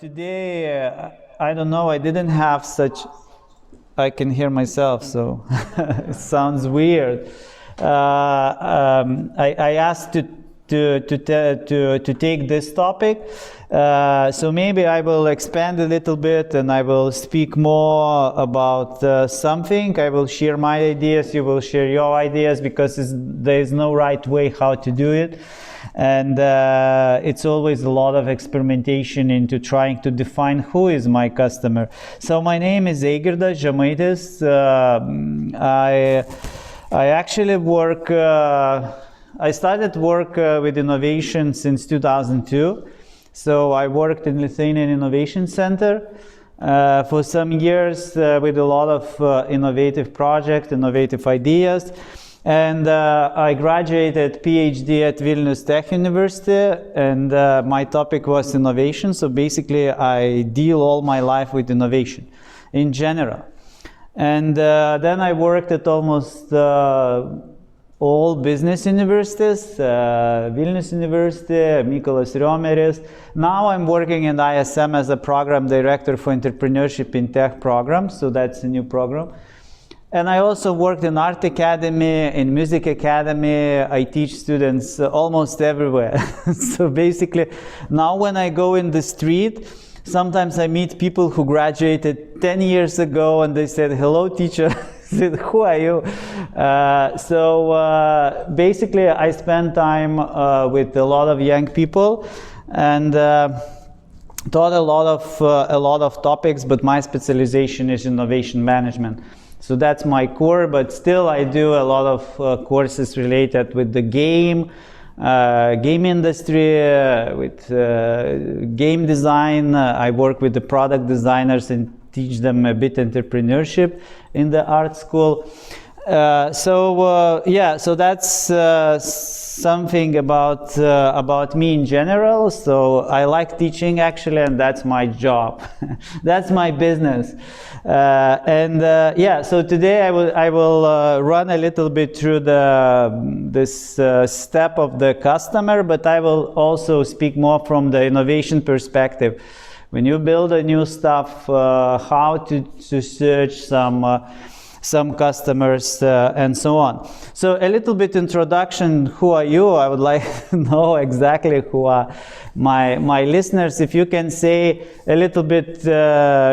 Today, I don't know, I didn't have such, I can hear myself, so it sounds weird. I asked to take this topic, so maybe I will expand a little bit and I will speak more about something. I will share my ideas, you will share your ideas, because there is no right way how to do it. And it's always a lot of experimentation into trying to define who is my customer. So my name is Eigirdas Žemaitis. I actually work, I started work with innovation since 2002. So I worked in Lithuanian Innovation Center for some years with a lot of innovative projects, innovative ideas. And I graduated PhD at Vilnius Tech University, and my topic was innovation. So basically, I deal all my life with innovation in general. And then I worked at almost all business universities, Vilnius University, Mykolas Riomeris. Now I'm working in ISM as a program director for Entrepreneurship in Tech program, so that's a new program. And I also worked in Art Academy, in Music Academy. I teach students almost everywhere. So basically, now when I go in the street, sometimes I meet people who graduated 10 years ago and they said, "Hello, teacher." I said, "Who are you?" Basically, I spend time with a lot of young people and taught a lot of topics, but my specialization is innovation management. So that's my core, but still I do a lot of courses related with the game industry, with game design. I work with the product designers and teach them a bit entrepreneurship in the art school. So that's something about me in general. So I like teaching actually, and that's my job. That's my business. So today I will run a little bit through this step of the customer, but I will also speak more from the innovation perspective. When you build a new stuff, how to search some customers and so on. So a little bit introduction, who are you? I would like to know exactly who are my listeners. If you can say a little bit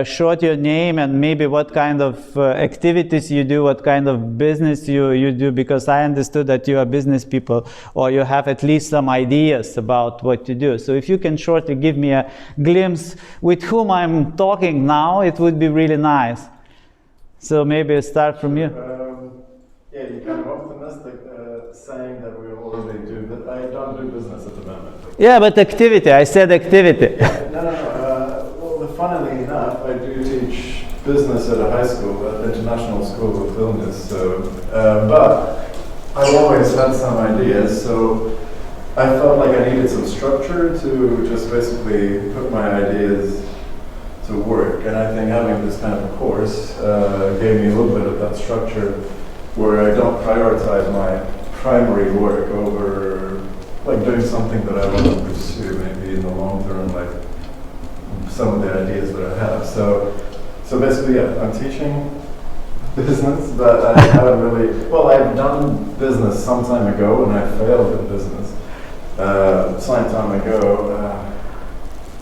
short your name and maybe what kind of activities you do, what kind of business you do, because I understood that you are business people or you have at least some ideas about what to do. So if you can shortly give me a glimpse with whom I'm talking now, it would be really nice. So maybe I start from you. Yeah, you're kind of optimistic saying that we already do, but I don't do business at the moment. Yeah, but activity, I said activity. No. Well, funnily enough, I do teach business at a high school, at the International School of Vilnius. So, but I've always had some ideas, so I felt like I needed some structure to just basically put my ideas to work, and I think having this kind of course gave me a little bit of that structure where I don't prioritize my primary work over like doing something that I want to pursue maybe in the long term, like some of the ideas that I have. So basically, yeah, I'm teaching business, but I haven't really, well, I've done business some time ago and I failed in business some time ago.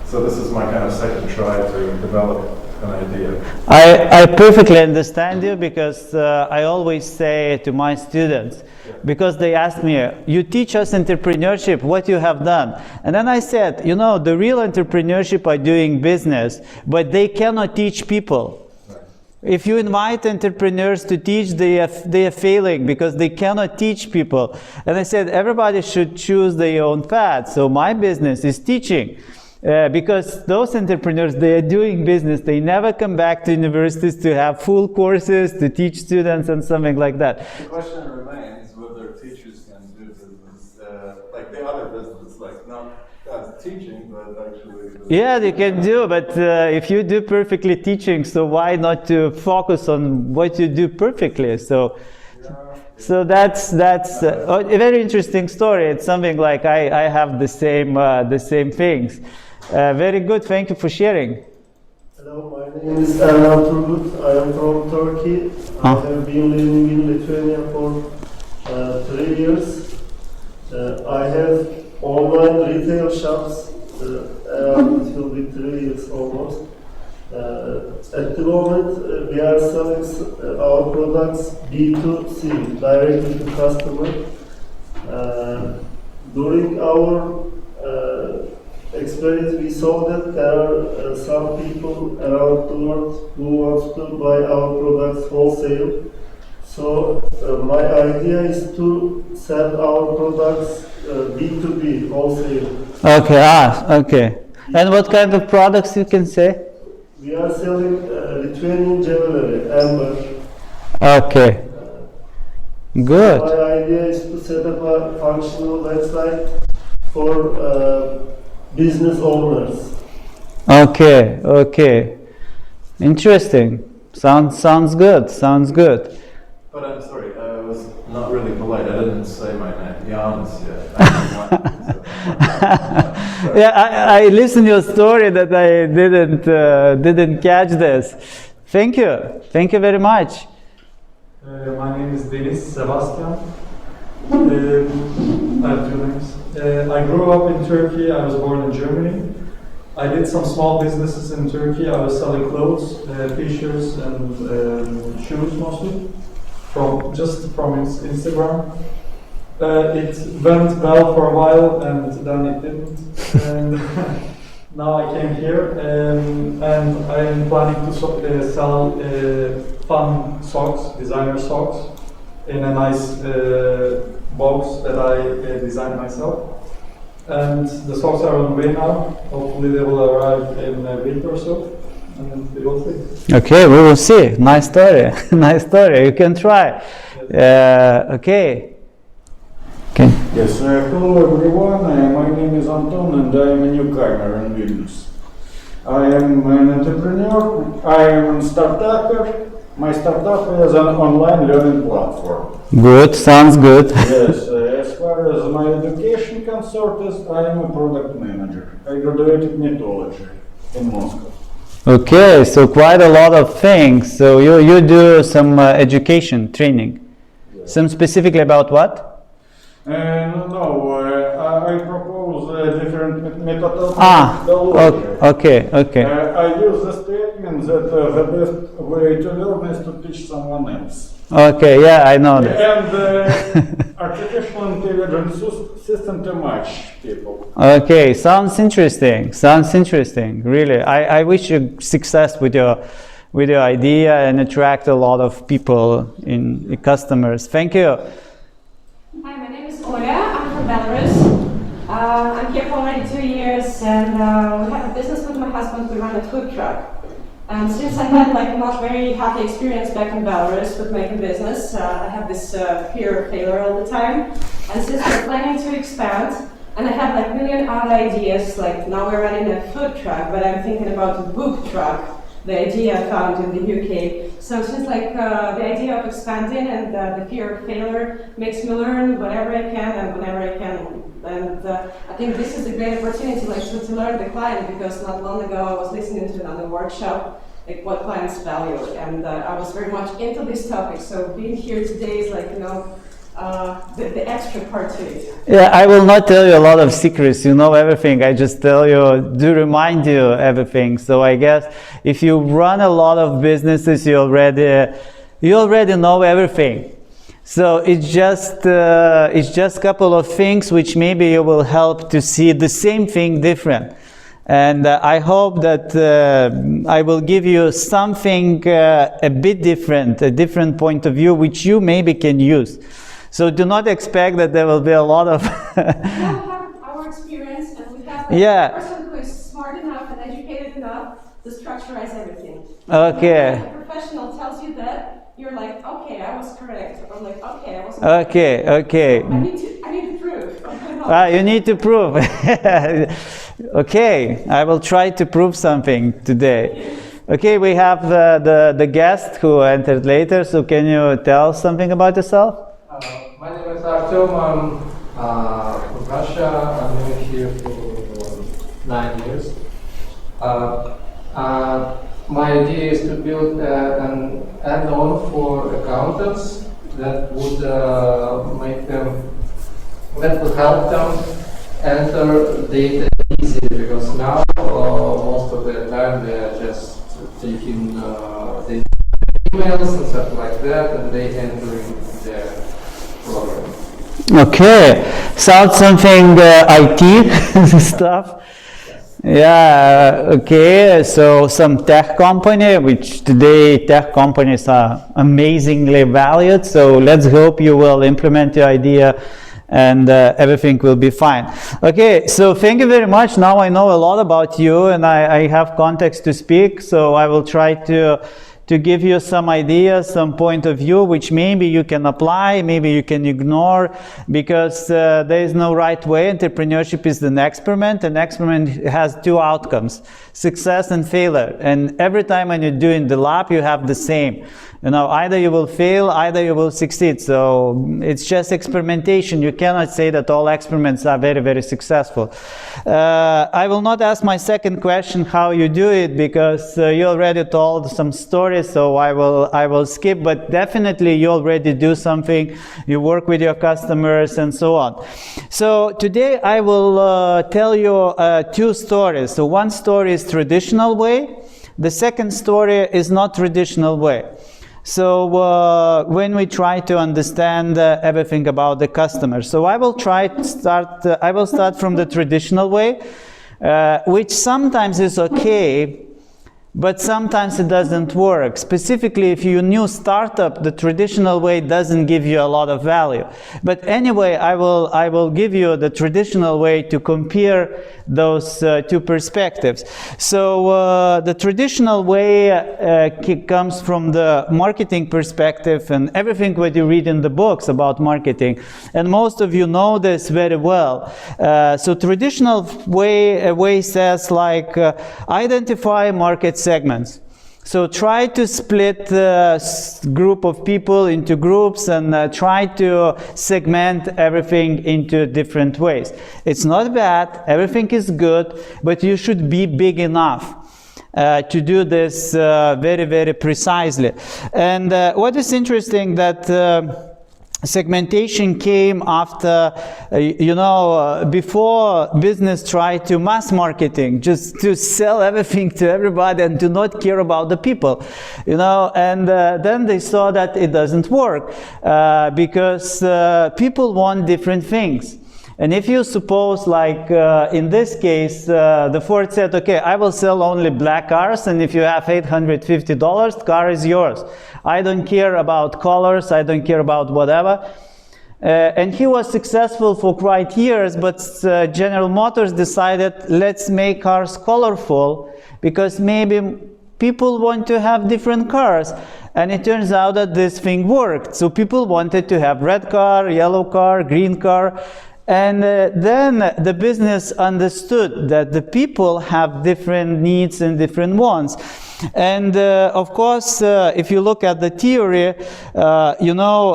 So this is my kind of second try to develop an idea. I perfectly understand you, because I always say to my students, because they ask me, you teach us entrepreneurship, what you have done? And then I said, you know, the real entrepreneurship are doing business, but they cannot teach people. If you invite entrepreneurs to teach, they are failing because they cannot teach people. And I said, everybody should choose their own path. So my business is teaching. Because those entrepreneurs, they are doing business, they never come back to universities to have full courses, to teach students and something like that. The question remains whether teachers can do business, like the other business, like not as teaching, but actually... Yeah, they can do, but if you do perfectly teaching, so why not to focus on what you do perfectly? So that's a very interesting story. It's something like I have the same things. Very good. Thank you for sharing. Hello, my name is Erhan Turgut. I am from Turkey. I have been living in Lithuania for 3 years. I have online retail shops around, it will be 3 years almost. At the moment, we are selling our products B2C, directly to customer. During our experience, we saw that there are some people around the world who want to buy our products wholesale. So my idea is to sell our products B2B, wholesale. Okay, okay. And what kind of products you can say? We are selling Lithuanian jewelry, amber. Okay. Good. My idea is to set up a functional website for business owners. Okay, okay. Interesting. Sounds good. Sounds good. But I'm sorry, I was not really polite. I didn't say my name, Janis, yet. Yeah, I listened to your story that I didn't catch this. Thank you. Thank you very much. My name is Deniz Sebastian. I have 2 names. I grew up in Turkey. I was born in Germany. I did some small businesses in Turkey. I was selling clothes, t-shirts, and shoes mostly from Instagram. It went well for a while, and then it didn't. And now I came here, and I'm planning to sell fun socks, designer socks, in a nice box that I designed myself. And the socks are on the way now. Hopefully they will arrive in a week or so, and we will see. Okay, we will see. Nice story. Nice story. You can try. Okay. Okay. Yes, hello everyone, my name is Anton and I am a newcomer in Vilnius. I am an entrepreneur, I am a startupper. My startup is an online learning platform. Good, sounds good. Yes, as far as my education concerned, I am a product manager. I graduated in ethology in Moscow. Okay, so quite a lot of things. So you do some education training. Yes. Some specifically about what? I propose different methodology. Okay. I use the statement that the best way to learn is to teach someone else. Okay, yeah, I know that. And artificial intelligence system to match people. Okay, sounds interesting. Really, I wish you success with your idea and attract a lot of people in customers. Thank you. Hi, my name is Oля. I'm from Belarus. I'm here for already 2 years, and we have a business with my husband. We run a food truck. And since I had not very happy experience back in Belarus with making business, I have this fear of failure all the time. And since we're planning to expand, and I have a million other ideas, like now we're running a food truck, but I'm thinking about a book truck, the idea I found in the UK. So since the idea of expanding and the fear of failure makes me learn whatever I can and whenever I can. And I think this is a great opportunity to learn the client, because not long ago I was listening to another workshop, what clients value, and I was very much into this topic. So being here today is the extra part to it. Yeah, I will not tell you a lot of secrets. You know everything. I just tell you, remind you everything. So I guess if you run a lot of businesses, you already know everything. So it's just a couple of things which maybe you will help to see the same thing different. And I hope that I will give you something a bit different, a different point of view, which you maybe can use. So do not expect that there will be a lot of... We have our experience, and we have a person who is smart enough and educated enough to structurize everything. Okay. When a professional tells you that, you're like, okay, I was correct. Or like, okay, I wasn't Okay. I need to prove. You need to prove. Okay, I will try to prove something today. Okay, we have the guest who entered later, so can you tell something about yourself? My name is Artem. I'm from Russia. I'm living here for 9 years. My idea is to build an add-on for accountants that would help them enter data easily, because now most of the time they are just taking data emails and stuff like that, and they entering their program. Okay, sounds something IT stuff. Yeah, okay, so some tech company, which today tech companies are amazingly valued, so let's hope you will implement your idea and everything will be fine. Okay, so thank you very much. Now I know a lot about you and I have context to speak, so I will try to give you some ideas, some point of view, which maybe you can apply, maybe you can ignore, because there is no right way. Entrepreneurship is an experiment. An experiment has two outcomes, success and failure. And every time when you're doing the lab, you have the same. You know, either you will fail, either you will succeed. So it's just experimentation. You cannot say that all experiments are very, very successful. I will not ask my second question how you do it, because you already told some stories, so I will skip, but definitely you already do something. You work with your customers and so on. So today I will tell you two stories. So one story is traditional way. The second story is not traditional way. So when we try to understand everything about the customer, so I will start from the traditional way, which sometimes is okay, but sometimes it doesn't work. Specifically, if you're a new startup, the traditional way doesn't give you a lot of value. But anyway, I will give you the traditional way to compare those two perspectives. So the traditional way comes from the marketing perspective and everything what you read in the books about marketing. And most of you know this very well. So traditional way says like identify market segments. So try to split the group of people into groups and try to segment everything into different ways. It's not bad, everything is good, but you should be big enough to do this very, very precisely. And what is interesting that segmentation came after, before business tried to mass marketing, just to sell everything to everybody and to not care about the people, and then they saw that it doesn't work because people want different things. And if you suppose, like in this case, the Ford said, okay, I will sell only black cars, and if you have $850, the car is yours. I don't care about colors, I don't care about whatever. And he was successful for quite years, but General Motors decided, let's make cars colorful, because maybe people want to have different cars. And it turns out that this thing worked. So people wanted to have red car, yellow car, green car. And then the business understood that the people have different needs and different wants. And of course, if you look at the theory,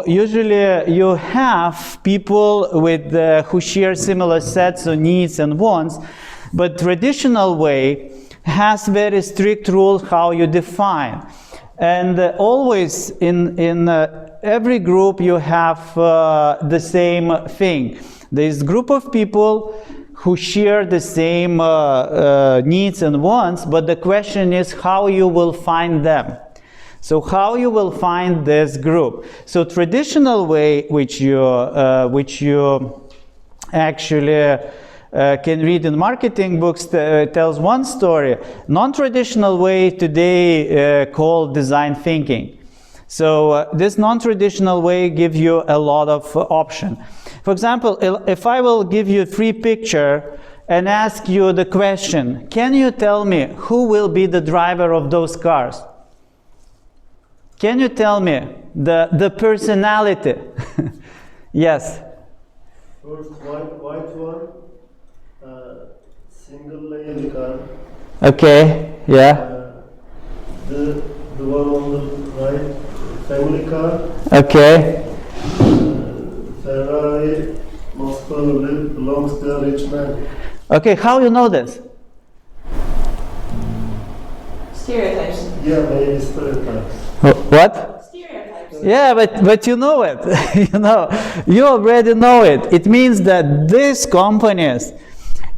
usually you have people with who share similar sets of needs and wants, but traditional way has very strict rules how you define. And always in every group you have the same thing. There is a group of people who share the same needs and wants, but the question is how you will find them. So how you will find this group. So traditional way, which you actually can read in marketing books, tells one story. Non-traditional way today called design thinking. So this non-traditional way gives you a lot of option. For example, if I will give you a free picture and ask you the question, can you tell me who will be the driver of those cars? Can you tell me the personality? Yes. First white one, single lane car. Okay, yeah. The one on the right, family car. Okay. Ferrari most probably belongs to a rich man. Okay, how you know this? Stereotypes. Yeah, maybe stereotypes. What? Stereotypes. Yeah, but you know it. You already know it. It means that these companies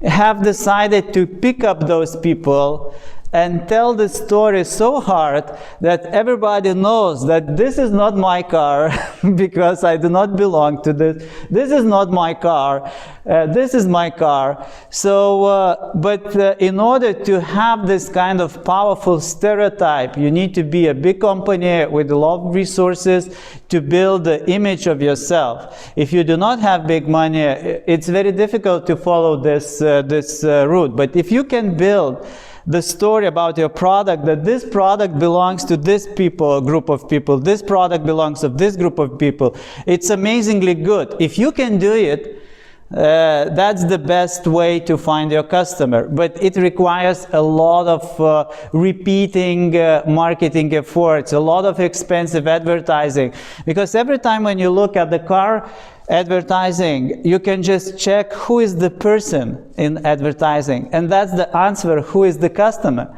have decided to pick up those people and tell the story so hard that everybody knows that this is not my car because I do not belong to this. This is not my car. This is my car. So, but in order to have this kind of powerful stereotype, you need to be a big company with a lot of resources to build the image of yourself. If you do not have big money, it's very difficult to follow this route. But if you can build the story about your product, that this product belongs to this group of people, this product belongs to this group of people, it's amazingly good. If you can do it, that's the best way to find your customer. But it requires a lot of repeating marketing efforts, a lot of expensive advertising. Because every time when you look at the car advertising, you can just check who is the person in advertising, and that's the answer, who is the customer.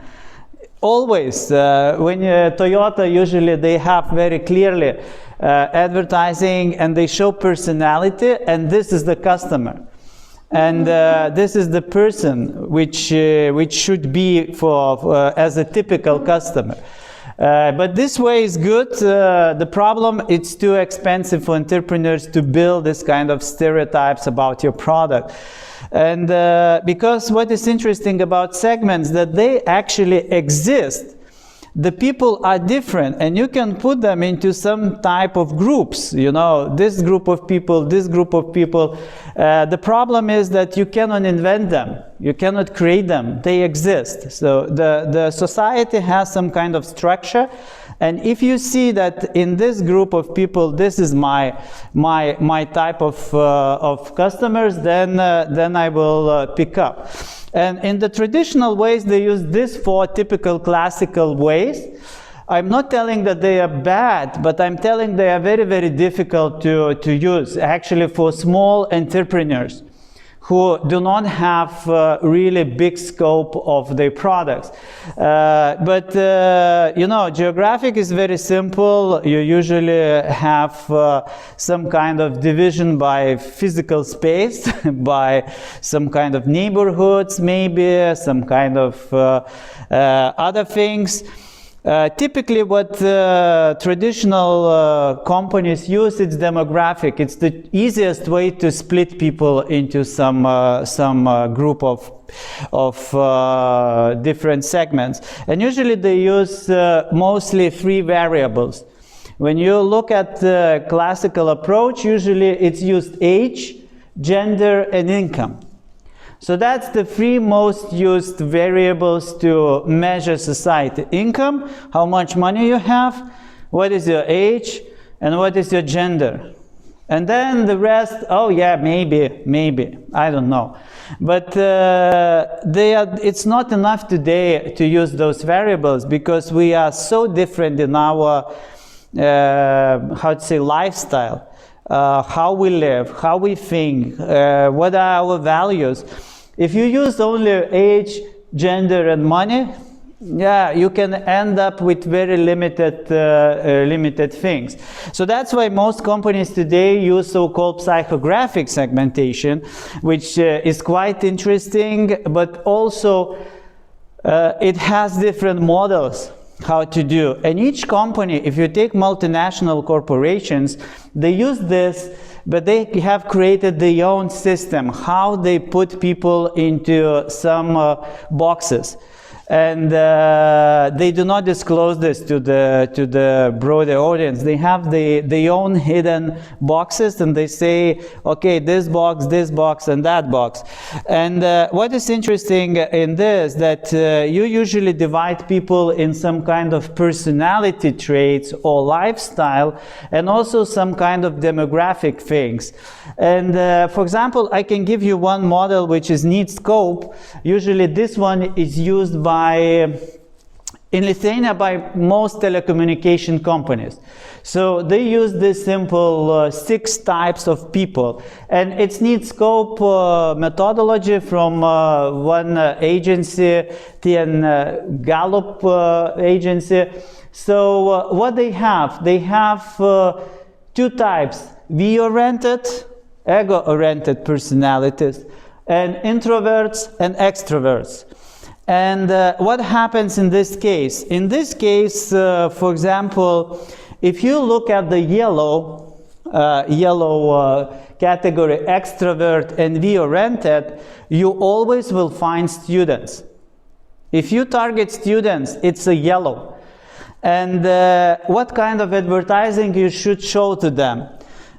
Always, when Toyota, usually they have very clearly advertising and they show personality, and this is the customer. And this is the person which should be as a typical customer. But this way is good. The problem, it's too expensive for entrepreneurs to build this kind of stereotypes about your product. And because what is interesting about segments, that they actually exist. The people are different, and you can put them into some type of groups, this group of people, this group of people. The problem is that you cannot invent them. You cannot create them. They exist. So the society has some kind of structure, and if you see that in this group of people, this is my type of customers, then I will pick up. And in the traditional ways, they use these 4 typical classical ways. I'm not telling that they are bad, but I'm telling they are very, very difficult to use, actually, for small entrepreneurs who do not have really big scope of their products. But geographic is very simple. You usually have some kind of division by physical space, by some kind of neighborhoods, maybe, some kind of other things. Typically what traditional companies use, it's demographic. It's the easiest way to split people into some group of different segments. And usually they use mostly 3 variables. When you look at the classical approach, usually it's used age, gender, and income. So that's the 3 most used variables to measure society. Income, how much money you have, what is your age, and what is your gender. And then the rest, oh yeah, maybe, I don't know. But it's not enough today to use those variables, because we are so different in our, lifestyle. How we live, how we think, what are our values. If you use only age, gender, and money, yeah, you can end up with very limited things. So that's why most companies today use so-called psychographic segmentation, which is quite interesting, but also it has different models how to do. And each company, if you take multinational corporations, they use this, but they have created their own system, how they put people into some boxes. And they do not disclose this to the broader audience. They have their own hidden boxes, and they say, okay, this box, and that box. And what is interesting in this, that you usually divide people in some kind of personality traits or lifestyle, and also some kind of demographic things. And for example, I can give you one model which is need scope. Usually this one is used by in Lithuania by most telecommunication companies. So they use this simple 6 types of people, and it's need scope methodology from one agency, the Gallup agency. So what they have 2 types: V-oriented, ego-oriented personalities, and introverts and extroverts. And what happens in this case? In this case, for example, if you look at the yellow category, extrovert and V-oriented, you always will find students. If you target students, it's a yellow. And what kind of advertising you should show to them?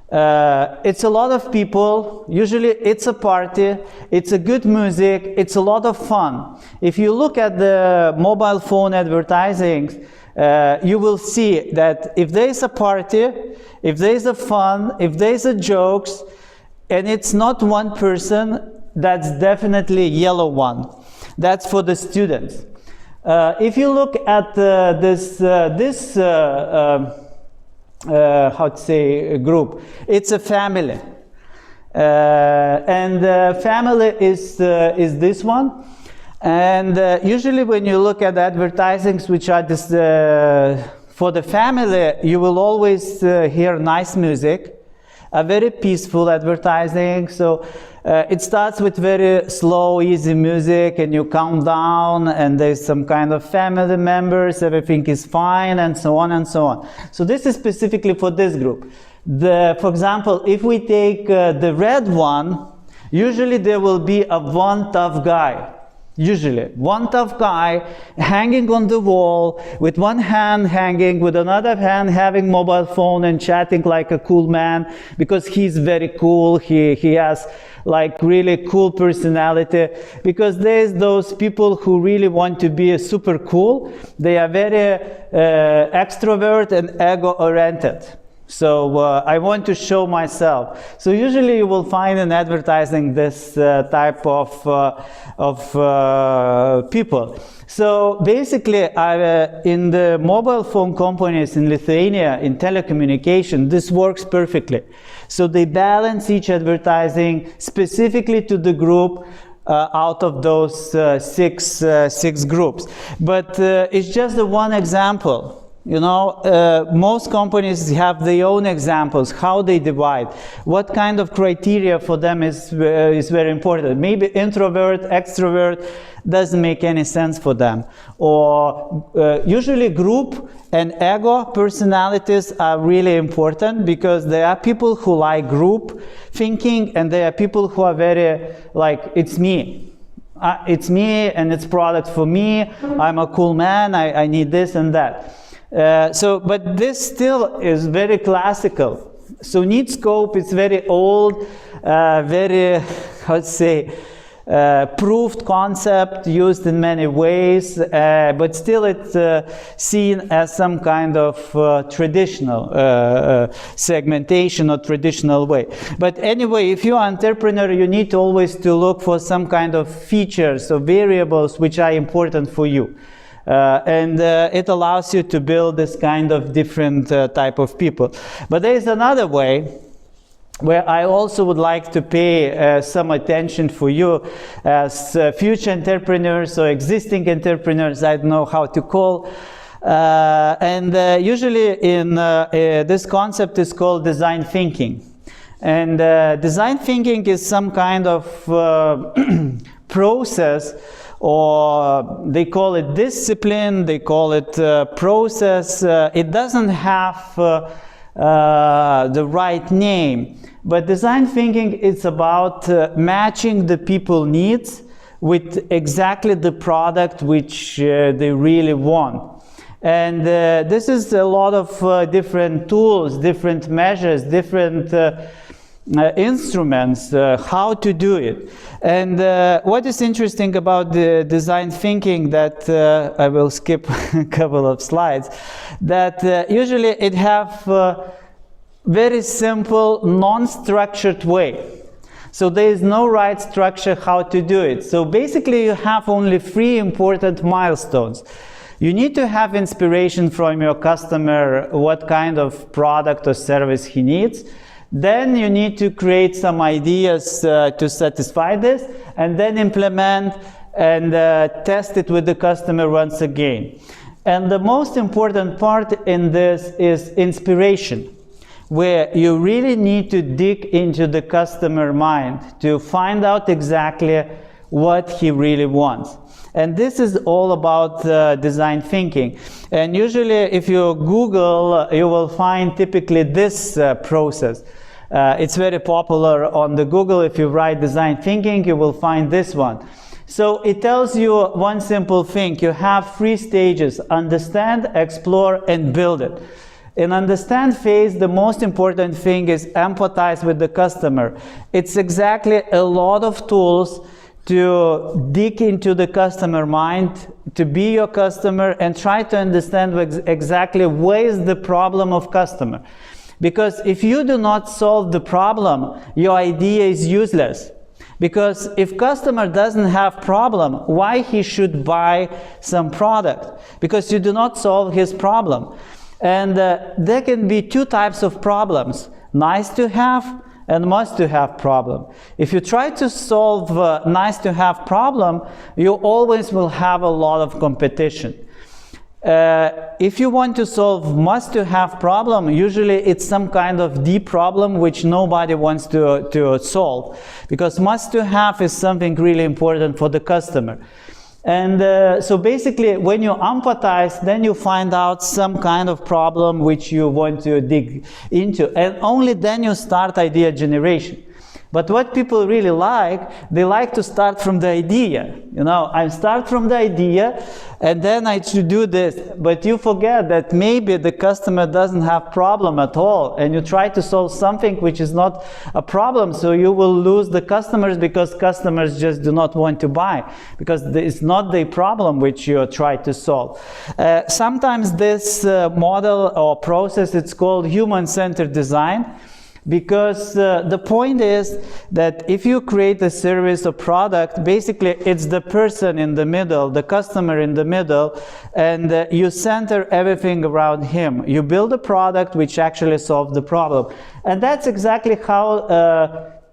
It's a lot of people, usually it's a party, it's a good music, it's a lot of fun. If you look at the mobile phone advertising, you will see that if there is a party, if there is a fun, if there is a jokes, and it's not one person, that's definitely a yellow one. That's for the students. If you look at how to say, group, it's a family. And family is this one. And usually when you look at advertisings which are this, for the family, you will always hear nice music, a very peaceful advertising. So it starts with very slow, easy music, and you calm down, and there's some kind of family members, everything is fine, and so on and so on. So this is specifically for this group. For example, if we take the red one, usually there will be one tough guy. Usually, one tough guy hanging on the wall, with one hand hanging, with another hand having mobile phone and chatting like a cool man, because he's very cool, he has like really cool personality, because there's those people who really want to be super cool. They are very extrovert and ego-oriented. So I want to show myself. So usually you will find in advertising this type of people. So basically, in the mobile phone companies in Lithuania, in telecommunication, this works perfectly. So they balance each advertising specifically to the group out of those six groups. But it's just the one example. You know, most companies have their own examples, how they divide, what kind of criteria for them is very important. Maybe introvert, extrovert doesn't make any sense for them. Or usually group and ego personalities are really important, because there are people who like group thinking, and there are people who are very like, it's me. It's me and it's product for me. I'm a cool man, I need this and that. But this still is very classical. So need scope is very old, very, how to say, proved concept, used in many ways, but still it's seen as some kind of traditional segmentation or traditional way. But anyway, if you're an entrepreneur, you need always to look for some kind of features or variables which are important for you. And it allows you to build this kind of different type of people. But there is another way where I also would like to pay some attention for you as future entrepreneurs or existing entrepreneurs, I don't know how to call. Usually in this concept is called design thinking. And design thinking is some kind of process, or they call it discipline, they call it process. It doesn't have the right name, but design thinking is about matching the people needs with exactly the product which they really want. And this is a lot of different tools, different measures, different instruments, how to do it. And what is interesting about the design thinking, that I will skip a couple of slides, that usually it have very simple, non-structured way. So there is no right structure how to do it. So basically you have only 3 important milestones. You need to have inspiration from your customer, what kind of product or service he needs. Then you need to create some ideas to satisfy this, and then implement and test it with the customer once again. And the most important part in this is inspiration, where you really need to dig into the customer mind to find out exactly what he really wants. And this is all about design thinking. And usually if you Google, you will find typically this process. It's very popular on the Google. If you write design thinking, you will find this one. So it tells you one simple thing. You have 3 stages: understand, explore, and build it. In understand phase, the most important thing is empathize with the customer. It's exactly a lot of tools to dig into the customer mind, to be your customer and try to understand exactly where is the problem of customer. Because if you do not solve the problem, your idea is useless. Because if customer doesn't have problem, why he should buy some product? Because you do not solve his problem. And there can be 2 types of problems: nice to have and must to have problem. If you try to solve nice to have problem, you always will have a lot of competition. If you want to solve must to have problem, usually it's some kind of deep problem which nobody wants to solve, because must to have is something really important for the customer. And so basically when you empathize, then you find out some kind of problem which you want to dig into, and only then you start idea generation. But what people really like, they like to start from the idea. You know, I start from the idea and then I should do this. But you forget that maybe the customer doesn't have problem at all, and you try to solve something which is not a problem, so you will lose the customers because customers just do not want to buy, because it's not the problem which you try to solve. Sometimes this model or process, it's called human-centered design. Because the point is that if you create a service or product, basically it's the person in the middle, the customer in the middle, and you center everything around him. You build a product which actually solves the problem. And that's exactly how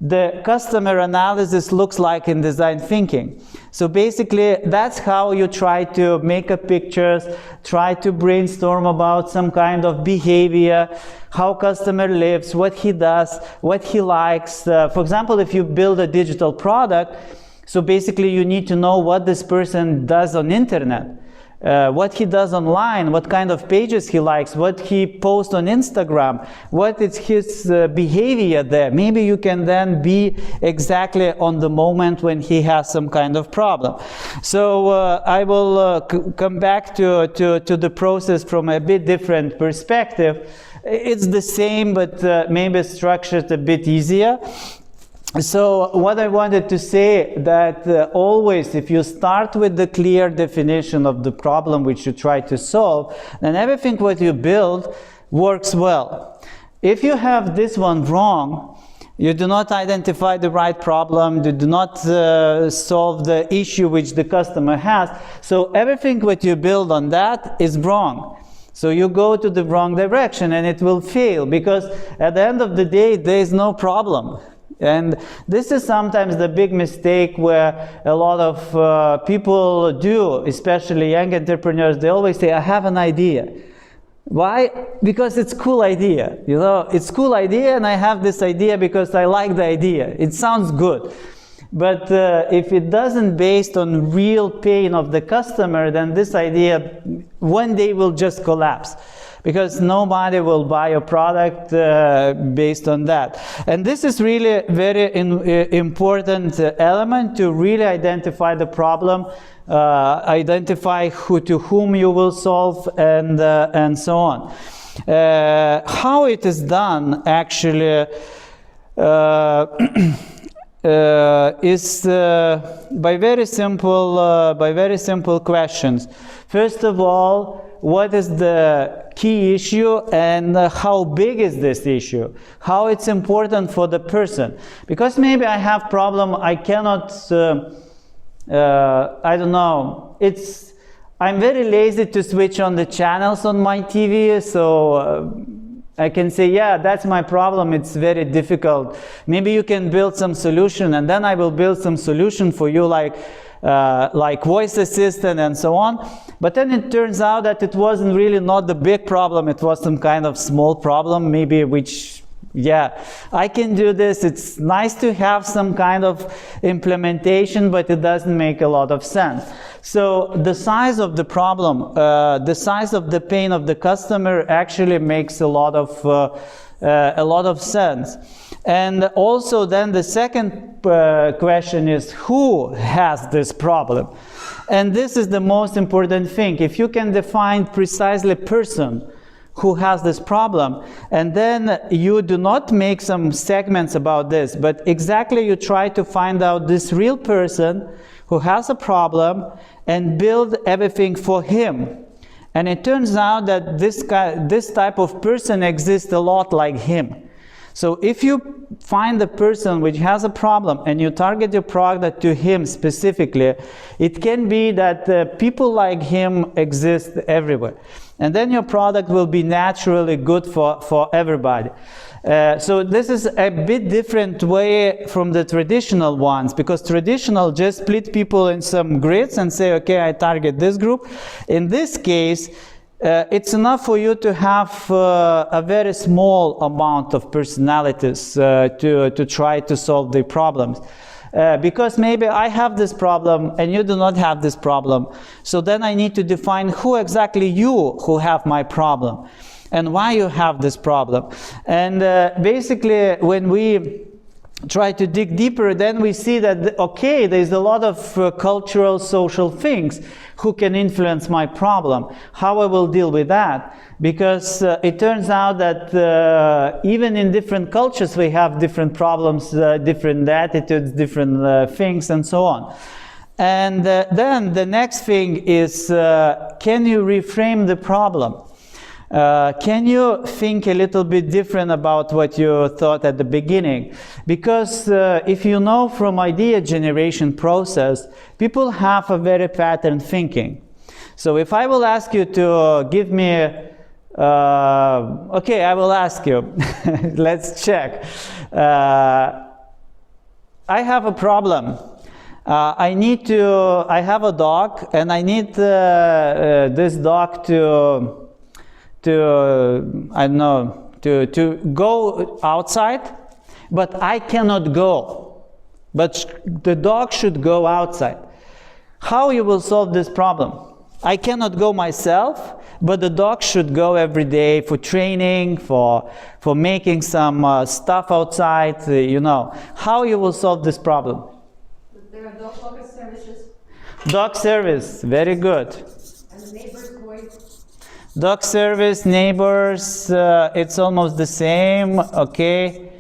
the customer analysis looks like in design thinking. So basically that's how you try to make a pictures, try to brainstorm about some kind of behavior, how customer lives, what he does, what he likes. For example, if you build a digital product, so basically you need to know what this person does on internet. What he does online, what kind of pages he likes, what he posts on Instagram, what is his behavior there. Maybe you can then be exactly on the moment when he has some kind of problem. So I will come back to the process from a bit different perspective. It's the same, but maybe structured a bit easier. So what I wanted to say that always if you start with the clear definition of the problem which you try to solve, then everything what you build works well. If you have this one wrong, you do not identify the right problem, you do not solve the issue which the customer has, so everything what you build on that is wrong. So you go to the wrong direction and it will fail, because at the end of the day there is no problem. And this is sometimes the big mistake where a lot of people do, especially young entrepreneurs. They always say, I have an idea. Why? Because it's a cool idea. You know, it's a cool idea and I have this idea because I like the idea. It sounds good. But if it doesn't based on real pain of the customer, then this idea one day will just collapse. Because nobody will buy a product based on that. And this is really very important element to really identify the problem, identify to whom you will solve, and so on. How it is done actually is by very simple questions. First of all, what is the key issue and how big is this issue? How it's important for the person? Because maybe I have problem, I cannot, I don't know, I'm very lazy to switch on the channels on my TV, so I can say, yeah, that's my problem, it's very difficult. Maybe you can build some solution, and then I will build some solution for you, like voice assistant and so on. But then it turns out that it wasn't really not the big problem, it was some kind of small problem, maybe which, yeah, I can do this. It's nice to have some kind of implementation, but it doesn't make a lot of sense. So the size of the problem, the size of the pain of the customer actually makes a lot of sense. And also then the second question is, who has this problem? And this is the most important thing. If you can define precisely person who has this problem, and then you do not make some segments about this, but exactly you try to find out this real person who has a problem and build everything for him. And it turns out that this type of person exists a lot like him. So if you find a person which has a problem and you target your product to him specifically, it can be that people like him exist everywhere. And then your product will be naturally good for everybody. So this is a bit different way from the traditional ones, because traditional just split people in some grids and say, okay, I target this group. In this case, it's enough for you to have a very small amount of personalities to try to solve the problems. Because maybe I have this problem and you do not have this problem. So then I need to define who exactly you who have my problem and why you have this problem. And basically when we try to dig deeper, then we see that, okay, there's a lot of cultural, social things who can influence my problem. How I will deal with that? Because it turns out that even in different cultures we have different problems, different attitudes, different things, and so on. And then the next thing is, can you reframe the problem? Can you think a little bit different about what you thought at the beginning? Because if you know from idea generation process, people have a very pattern thinking. So if I will ask you to give me, okay, I will ask you, let's check. I have a problem. I have a dog, and I need this dog to go outside, but I cannot go. But the dog should go outside. How you will solve this problem? I cannot go myself, but the dog should go every day for training, for making some stuff outside, you know. How you will solve this problem? There are dog walker services. Dog service, very good. And the neighbor's boy. Dog service, neighbors, it's almost the same, okay.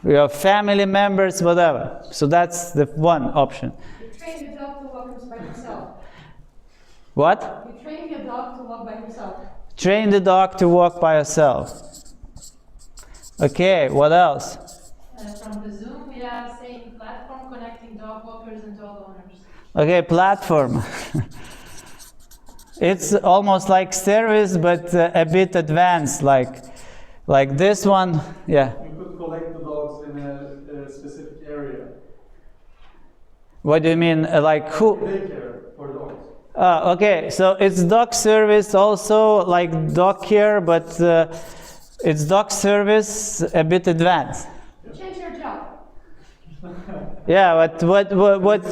We have family members, whatever. So that's the one option. You train your dog to walk by himself. What? You train your dog to walk by himself. Train the dog to walk by herself. Okay, what else? From the Zoom, we are saying platform connecting dog walkers and dog owners. Okay, platform. It's almost like service, but a bit advanced, like this one, yeah. You could collect the dogs in a specific area. What do you mean, like who? Daycare for dogs. Okay, so it's dog service also, like dog care, but it's dog service a bit advanced. Change your job. Yeah, but what?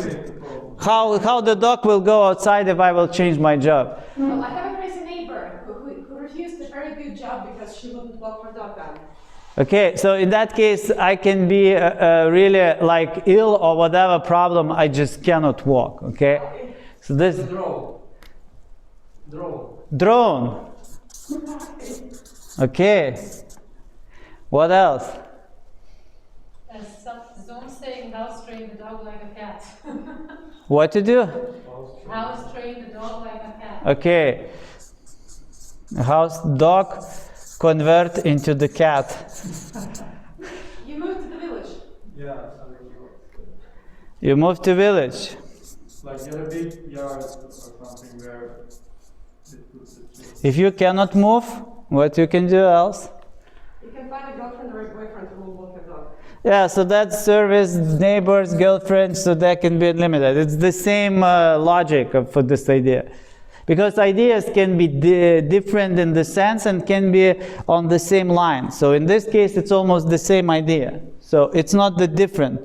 How the dog will go outside if I will change my job? Well, I have a crazy neighbor who refused a very good job because she wouldn't walk her dog down. Okay, so in that case, I can be really like ill or whatever problem, I just cannot walk, okay? So this... Drone. Okay. What else? Zoom saying house train the dog like a cat. What to do? House train the dog like a cat. Okay. House dog convert into the cat. You moved to the village. Yeah. You moved to village. Like get a big yard or something where If you cannot move, what you can do else? You can find a girlfriend or a boyfriend who will walk your dog. Yeah, so that's service, neighbors, girlfriends, so that can be unlimited. It's the same logic for this idea. Because ideas can be different in the sense and can be on the same line. So in this case, it's almost the same idea. So it's not the different.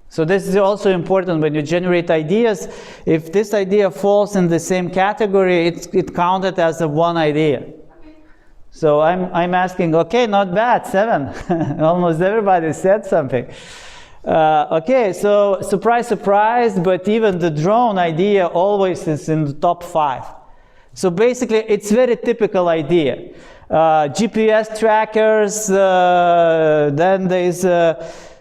So this is also important when you generate ideas. If this idea falls in the same category, it's counted as a one idea. So I'm asking, okay, not bad, 7. Almost everybody said something. Okay, so surprise, surprise, but even the drone idea always is in the top 5. So basically, it's very typical idea. GPS trackers, then there's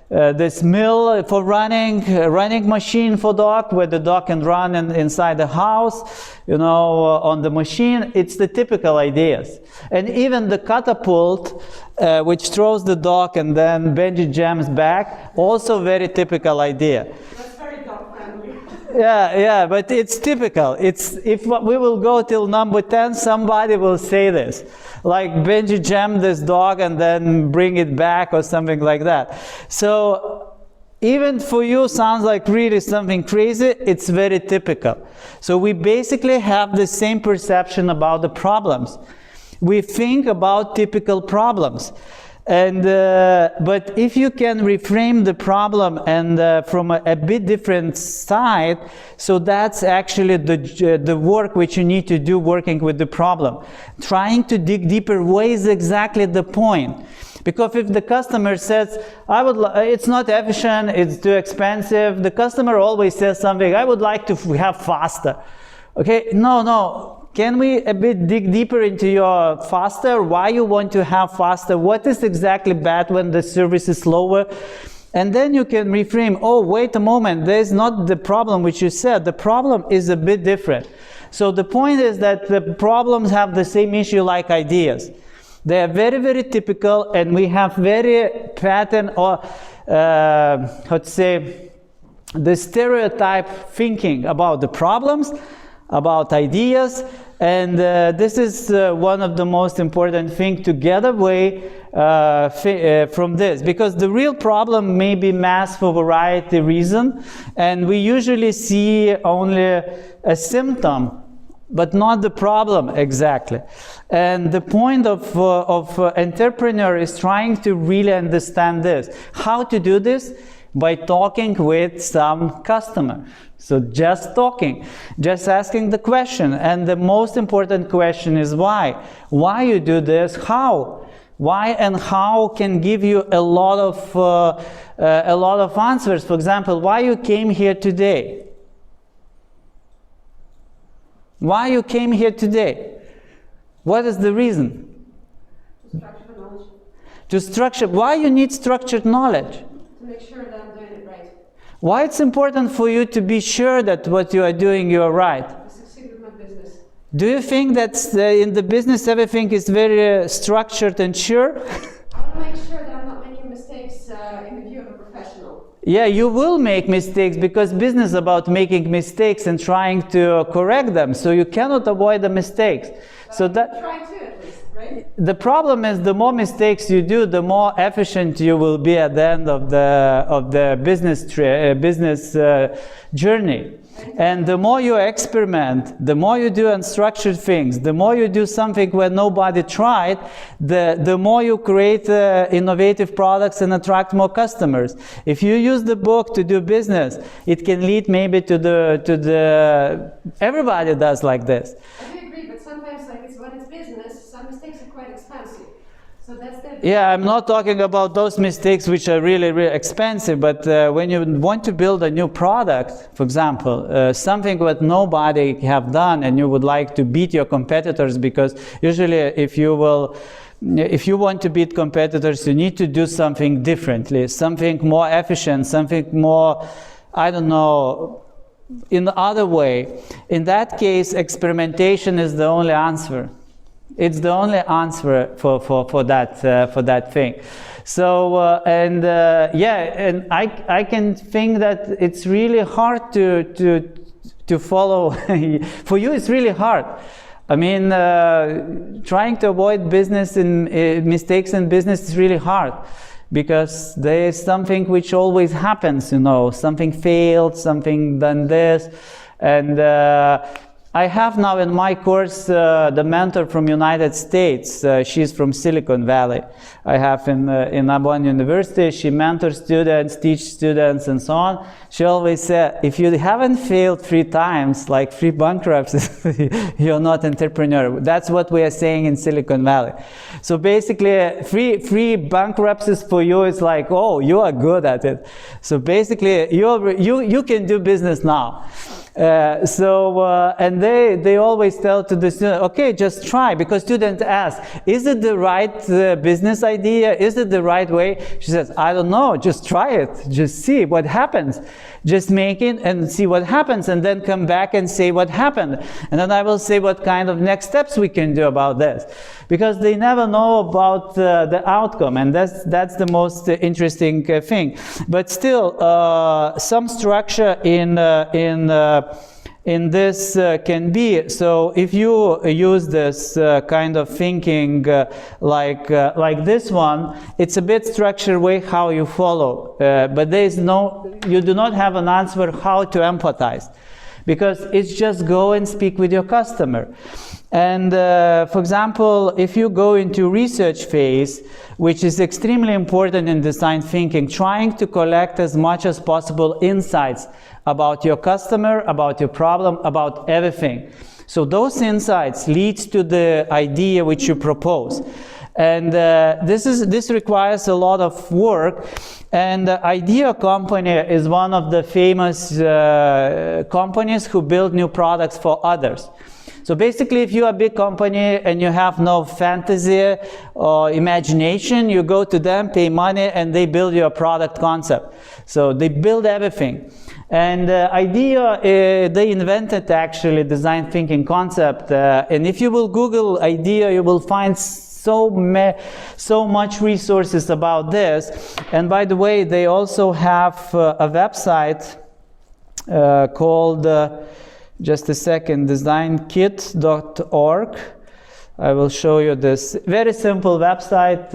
this mill for running machine for dog, where the dog can run inside the house, on the machine. It's the typical ideas. And even the catapult, which throws the dog and then bungee jumps back, also very typical idea. That's very dog friendly. Yeah, but it's typical. If we will go till number 10, somebody will say this. Like bungee jump this dog and then bring it back or something like that. So even for you sounds like really something crazy, it's very typical. So we basically have the same perception about the problems. We think about typical problems. And but if you can reframe the problem and from a bit different side, so that's actually the work which you need to do working with the problem. Trying to dig deeper, what is exactly the point? Because if the customer says, it's not efficient, it's too expensive, the customer always says something, I would like to have faster. Okay, no. Can we a bit dig deeper into your faster? Why you want to have faster? What is exactly bad when the service is slower? And then you can reframe, oh, wait a moment, there's not the problem which you said. The problem is a bit different. So the point is that the problems have the same issue like ideas. They are very, very typical, and we have very pattern or, let's say, the stereotype thinking about the problems, about ideas, and this is one of the most important things to get away from this, because the real problem may be mass for variety reason, and we usually see only a symptom, but not the problem exactly. And the point of entrepreneur is trying to really understand this. How to do this? By talking with some customer. So just talking, just asking the question. And the most important question is why? Why you do this? How? Why and how can give you a lot of answers. For example, why you came here today? Why you came here today? What is the reason? To structure the knowledge. To structure. Why you need structured knowledge? To make sure that I'm doing it right. Why it's important for you to be sure that what you are doing, you are right? To succeed with my business. Do you think that in the business everything is very structured and sure? I want to make sure that I'm not making mistakes in the view of a professional. Yeah, you will make mistakes, because business is about making mistakes and trying to correct them. So you cannot avoid the mistakes. But So that try to at least, right? the problem is, the more mistakes you do, the more efficient you will be at the end of the business journey. And the more you experiment, the more you do unstructured things, the more you do something where nobody tried, the more you create innovative products and attract more customers. If you use the book to do business, it can lead maybe to the everybody does like this. I do agree, but sometimes when it's business, some mistakes are quite expensive. So that's the... Yeah, I'm not talking about those mistakes which are really, really expensive, but when you want to build a new product, for example, something that nobody have done, and you would like to beat your competitors, because usually if you want to beat competitors, you need to do something differently, something more efficient, something more, I don't know, in the other way. In that case, experimentation is the only answer. It's the only answer for that thing. So and I can think that it's really hard to to follow. For you, it's really hard. I mean, trying to avoid mistakes in business is really hard, because there is something which always happens, you know, something failed, something done this, and I have now in my course the mentor from United States. She's from Silicon Valley. I have in Lithuanian University. She mentors students, teaches students, and so on. She always said, if you haven't failed 3 times, like 3 bankruptcies, you're not an entrepreneur. That's what we are saying in Silicon Valley. So basically, 3 bankruptcies for you is like, oh, you are good at it. So basically, you can do business now. And they always tell to the student, okay, just try, because students ask, is it the right business idea? Is it the right way? She says, I don't know, just try it, just see what happens. Just make it and see what happens, and then come back and say what happened. And then I will say what kind of next steps we can do about this. Because they never know about the outcome, and that's the most interesting thing. But still, some structure in this can be. So if you use this kind of thinking like this one, it's a bit structured way how you follow, but you do not have an answer how to empathize, because it's just go and speak with your customer. And for example, if you go into research phase, which is extremely important in design thinking, trying to collect as much as possible insights about your customer, about your problem, about everything. So those insights leads to the idea which you propose. And this requires a lot of work. And the Idea company is one of the famous companies who build new products for others. So basically, if you are a big company and you have no fantasy or imagination, you go to them, pay money, and they build you a product concept. So they build everything. And Idea, they invented actually design thinking concept. And if you will Google Idea, you will find so much resources about this. And by the way, they also have a website called just a second, designkit.org. I will show you this very simple website.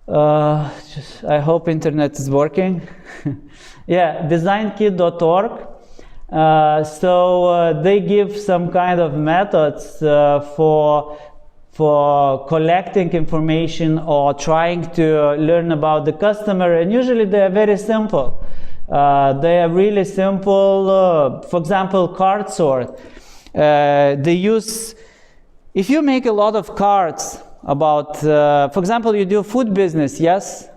I hope internet is working. Yeah, designkit.org. So they give some kind of methods for collecting information or trying to learn about the customer, and usually they are very simple. They are really simple. For example, card sort. They use, if you make a lot of cards about, for example, you do food business, yes?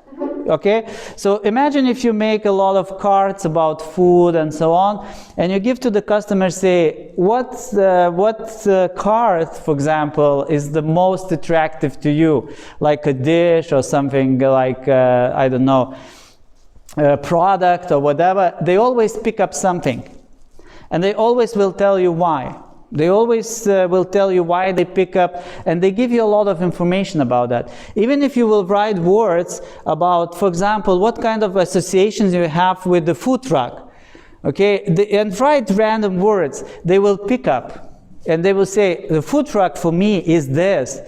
Okay, so imagine if you make a lot of cards about food and so on, and you give to the customer, say, what card, for example, is the most attractive to you, like a dish or something like, I don't know, a product or whatever. They always pick up something, and they always will tell you why. They always will tell you why they pick up, and they give you a lot of information about that. Even if you will write words about, for example, what kind of associations you have with the food truck, okay, and write random words, they will pick up, and they will say, the food truck for me is this,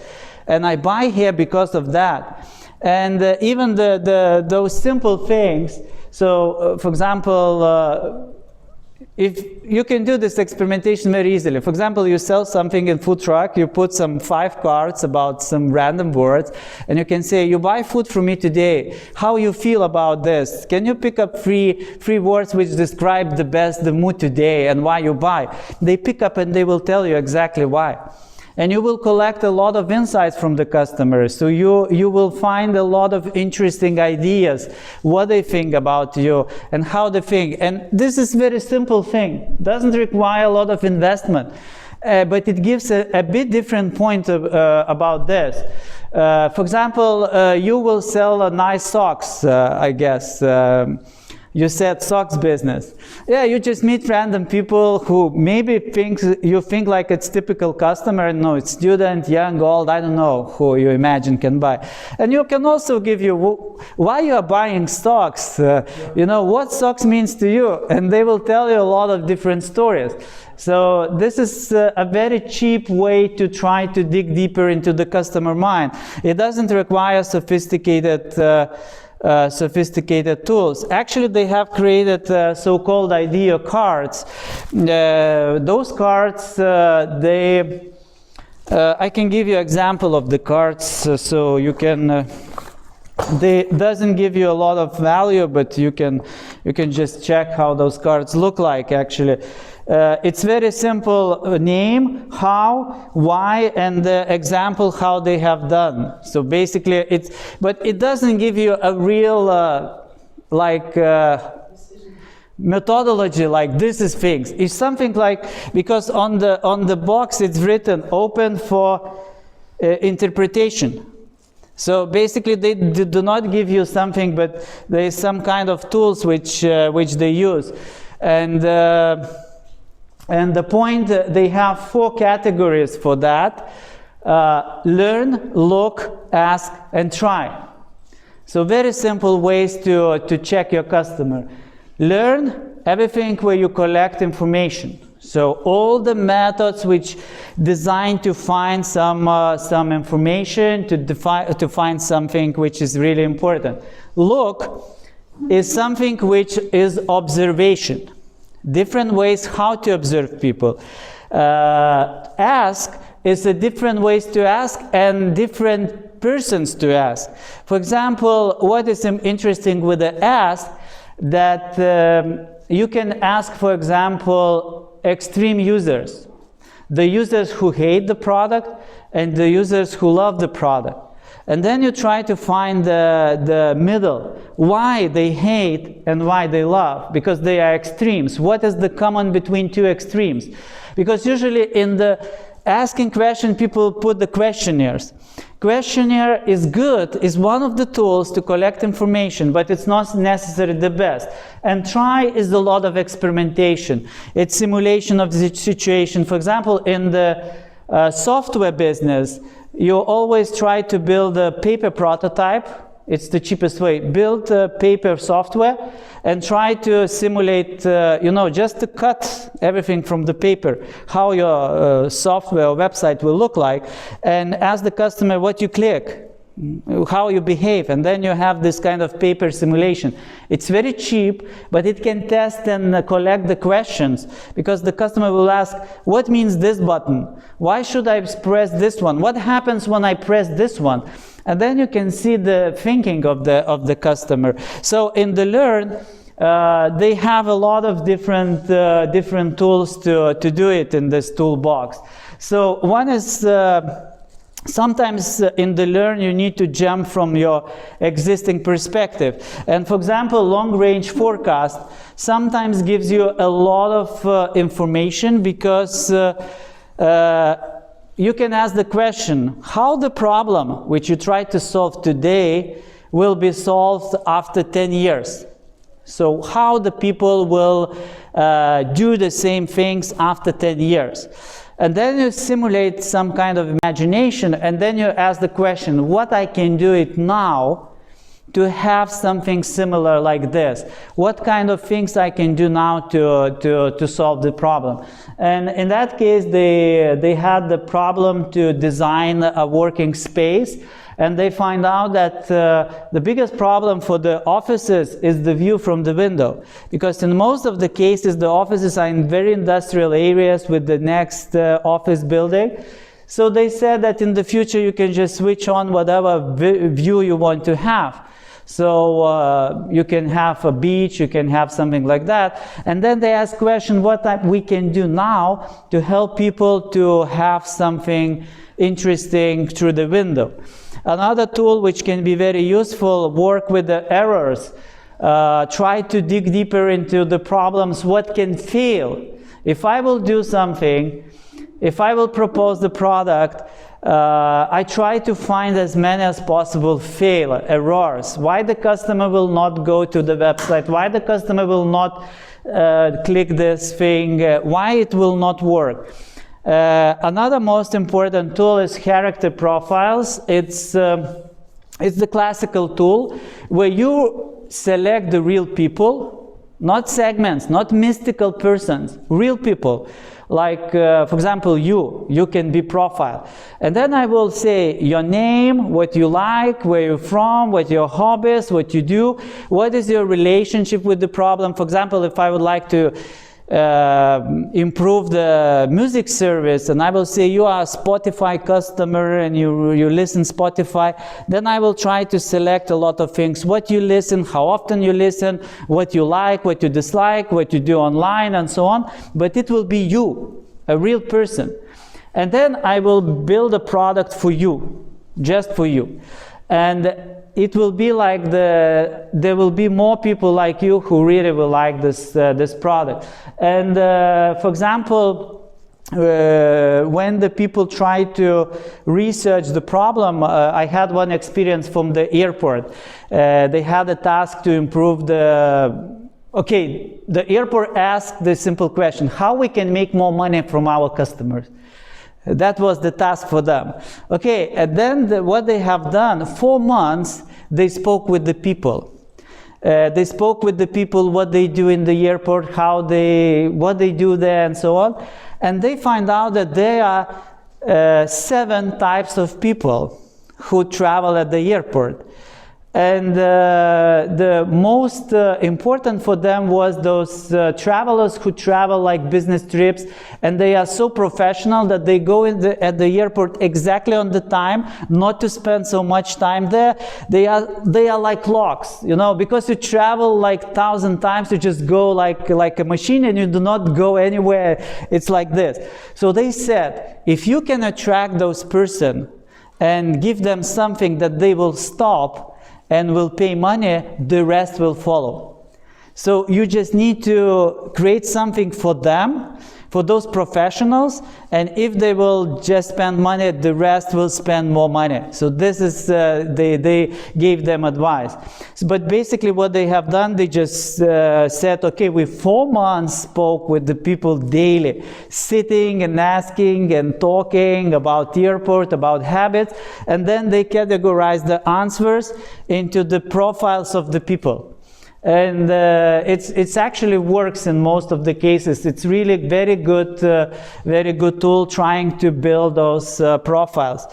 and I buy here because of that. And even those simple things, so for example, if you can do this experimentation very easily. For example, you sell something in food truck, you put some 5 cards about some random words, and you can say, you buy food from me today, how you feel about this? Can you pick up three words which describe the mood today and why you buy? They pick up and they will tell you exactly why. And you will collect a lot of insights from the customers. So you will find a lot of interesting ideas, what they think about you and how they think. And this is a very simple thing. Doesn't require a lot of investment. But it gives a bit different point about this. For example, you will sell nice socks, I guess. You said socks business. Yeah, you just meet random people who maybe you think like it's typical customer. No, it's student, young, old, I don't know who you imagine can buy. And you can also give you why you are buying stocks. You know, what socks means to you. And they will tell you a lot of different stories. So this is a very cheap way to try to dig deeper into the customer mind. It doesn't require sophisticated tools. Actually, they have created so-called idea cards. Those cards, I can give you an example of the cards, so you can. They doesn't give you a lot of value, but you can just check how those cards look like. Actually, it's very simple: name, how, why, and the example how they have done. So basically, but it doesn't give you a real methodology like this is fixed. It's something like, because on the box it's written open for interpretation. So basically, they do not give you something, but there is some kind of tools which they use, and the point, they have 4 categories for that: learn, look, ask, and try. So very simple ways to check your customer. Learn, everything where you collect information. So all the methods which designed to find some information, to find something which is really important. Look is something which is observation. Different ways how to observe people. Ask is a different ways to ask and different persons to ask. For example, what is interesting with the ask, that you can ask, for example, extreme users, the users who hate the product and the users who love the product. And then you try to find the middle, why they hate and why they love, because they are extremes. What is the common between 2 extremes? Because usually in the asking question, people put the questionnaires. Questionnaire is good, is one of the tools to collect information, but it's not necessarily the best. And try is a lot of experimentation. It's simulation of the situation. For example, in the software business, you always try to build a paper prototype. It's the cheapest way. Build paper software and try to simulate, just to cut everything from the paper, how your software or website will look like, and ask the customer what you click, how you behave, and then you have this kind of paper simulation. It's very cheap, but it can test and collect the questions, because the customer will ask, what means this button? Why should I press this one? What happens when I press this one? And then you can see the thinking of the customer. So in the Learn, they have a lot of different tools to do it in this toolbox. So one is, sometimes in the Learn you need to jump from your existing perspective. And for example, long-range forecast sometimes gives you a lot of information, because you can ask the question, how the problem which you try to solve today will be solved after 10 years. So how the people will do the same things after 10 years. And then you simulate some kind of imagination, and then you ask the question, what I can do it now to have something similar like this? What kind of things I can do now to solve the problem? And in that case, they had the problem to design a working space, and they find out that the biggest problem for the offices is the view from the window, because in most of the cases the offices are in very industrial areas with the next office building. So they said that in the future you can just switch on whatever view you want to have. So you can have a beach, you can have something like that. And then they ask question, what we can do now to help people to have something interesting through the window. Another tool which can be very useful, work with the errors. Try to dig deeper into the problems, what can fail. If I will do something, if I will propose the product, I try to find as many as possible errors. Why the customer will not go to the website? Why the customer will not click this thing? Why it will not work? Another most important tool is character profiles. It's the classical tool where you select the real people, not segments, not mystical persons, real people. Like, for example, you can be profile. And then I will say your name, what you like, where you're from, what your hobbies, what you do, what is your relationship with the problem. For example, if I would like to improve the music service, and I will say you are a Spotify customer and you listen Spotify, then I will try to select a lot of things. What you listen, how often you listen, what you like, what you dislike, what you do online, and so on. But it will be you, a real person. And then I will build a product for you, just for you. And it will be like there will be more people like you who really will like this product. And for example, when the people try to research the problem, I had one experience from the airport. They had a task to improve the airport asked the simple question: how we can make more money from our customers? That was the task for them. Okay, and then what they have done, 4 months, they spoke with the people. They spoke with the people, what they do in the airport, what they do there, and so on. And they find out that there are 7 types of people who travel at the airport. And the most important for them was those travelers who travel like business trips, and they are so professional that they go at the airport exactly on the time, not to spend so much time there. They are like clocks, you know, because you travel like 1,000 times, you just go like a machine and you do not go anywhere. It's like this. So they said, if you can attract those person and give them something that they will stop and will pay money, the rest will follow. So you just need to create something for them, for those professionals, and if they will just spend money, the rest will spend more money. So this is, they gave them advice. But basically what they have done, they just said, okay, we 4 months spoke with the people daily, sitting and asking and talking about the airport, about habits, and then they categorized the answers into the profiles of the people. And it's actually works in most of the cases. It's really very good tool trying to build those profiles.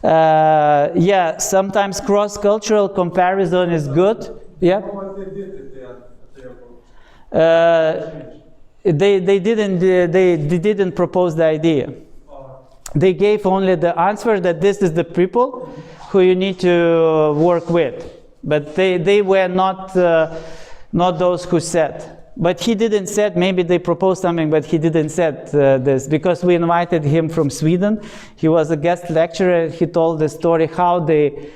Yeah, sometimes cross-cultural comparison is good. Yeah. What they did at the airport? They didn't propose the idea. They gave only the answer that this is the people who you need to work with. But they were not those who said. But he didn't said, maybe they proposed something, but he didn't said this, because we invited him from Sweden. He was a guest lecturer. He told the story how they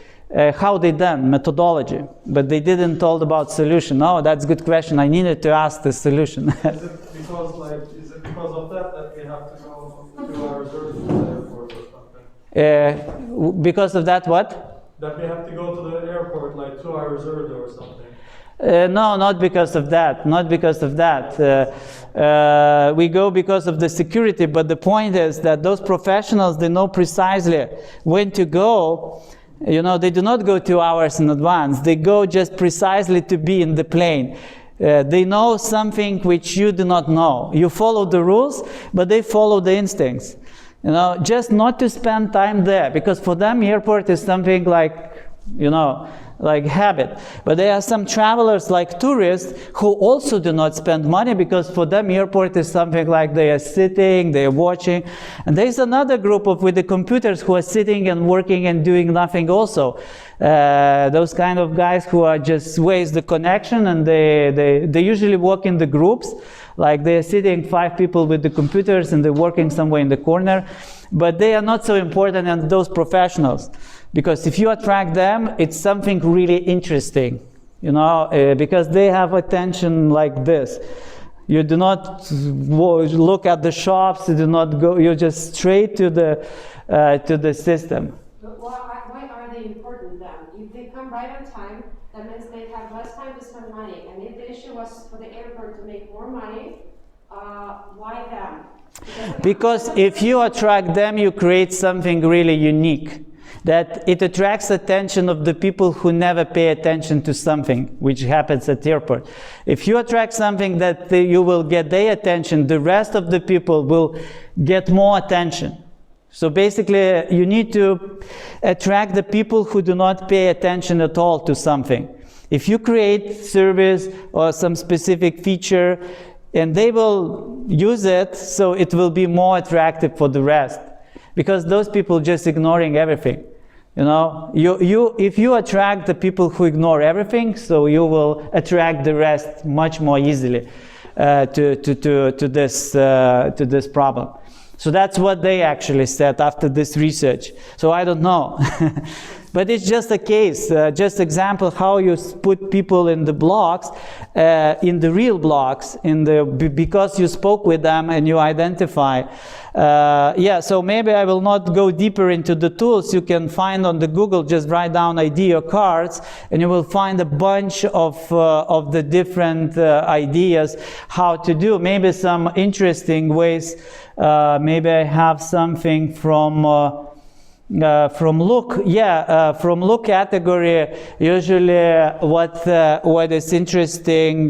done methodology, but they didn't told about solution. Oh, that's a good question. I needed to ask the solution. Is it because of that we have to go 2 hours early to the airport or something? Because of that, what? That we have to go to the airport like 2 hours early or something. No, not because of that. Not because of that. We go because of the security, but the point is that those professionals, they know precisely when to go. You know, they do not go 2 hours in advance. They go just precisely to be in the plane. They know something which you do not know. You follow the rules, but they follow the instincts. You know, just not to spend time there, because for them airport is something like, you know, like habit. But there are some travelers like tourists who also do not spend money, because for them airport is something like they are sitting, they are watching. And there's another group with the computers who are sitting and working and doing nothing also. Those kind of guys who are just waste the connection, and they usually work in the groups. Like they're sitting 5 people with the computers and they're working somewhere in the corner. But they are not so important as those professionals. Because if you attract them, it's something really interesting, you know, because they have attention like this. You do not look at the shops. You do not go. You just straight to the system. But why are they important then? If they come right on time, that means they have less time to spend money. And if the issue was for the airport to make more money, why them? Because if you attract them, you create something really unique. That it attracts attention of the people who never pay attention to something, which happens at the airport. If you attract something that you will get their attention, the rest of the people will get more attention. So basically, you need to attract the people who do not pay attention at all to something. If you create service or some specific feature, and they will use it, so it will be more attractive for the rest. Because those people just ignoring everything. You know, if you attract the people who ignore everything, so you will attract the rest much more easily to this problem. So that's what they actually said after this research. So I don't know. But it's just a case, just example how you put people in the blocks, in the real blocks, because you spoke with them and you identify. So maybe I will not go deeper into the tools. You can find on the Google, just write down idea cards, and you will find a bunch of the different ideas how to do. Maybe some interesting ways. Maybe I have something from look, from look category. Usually, what is interesting,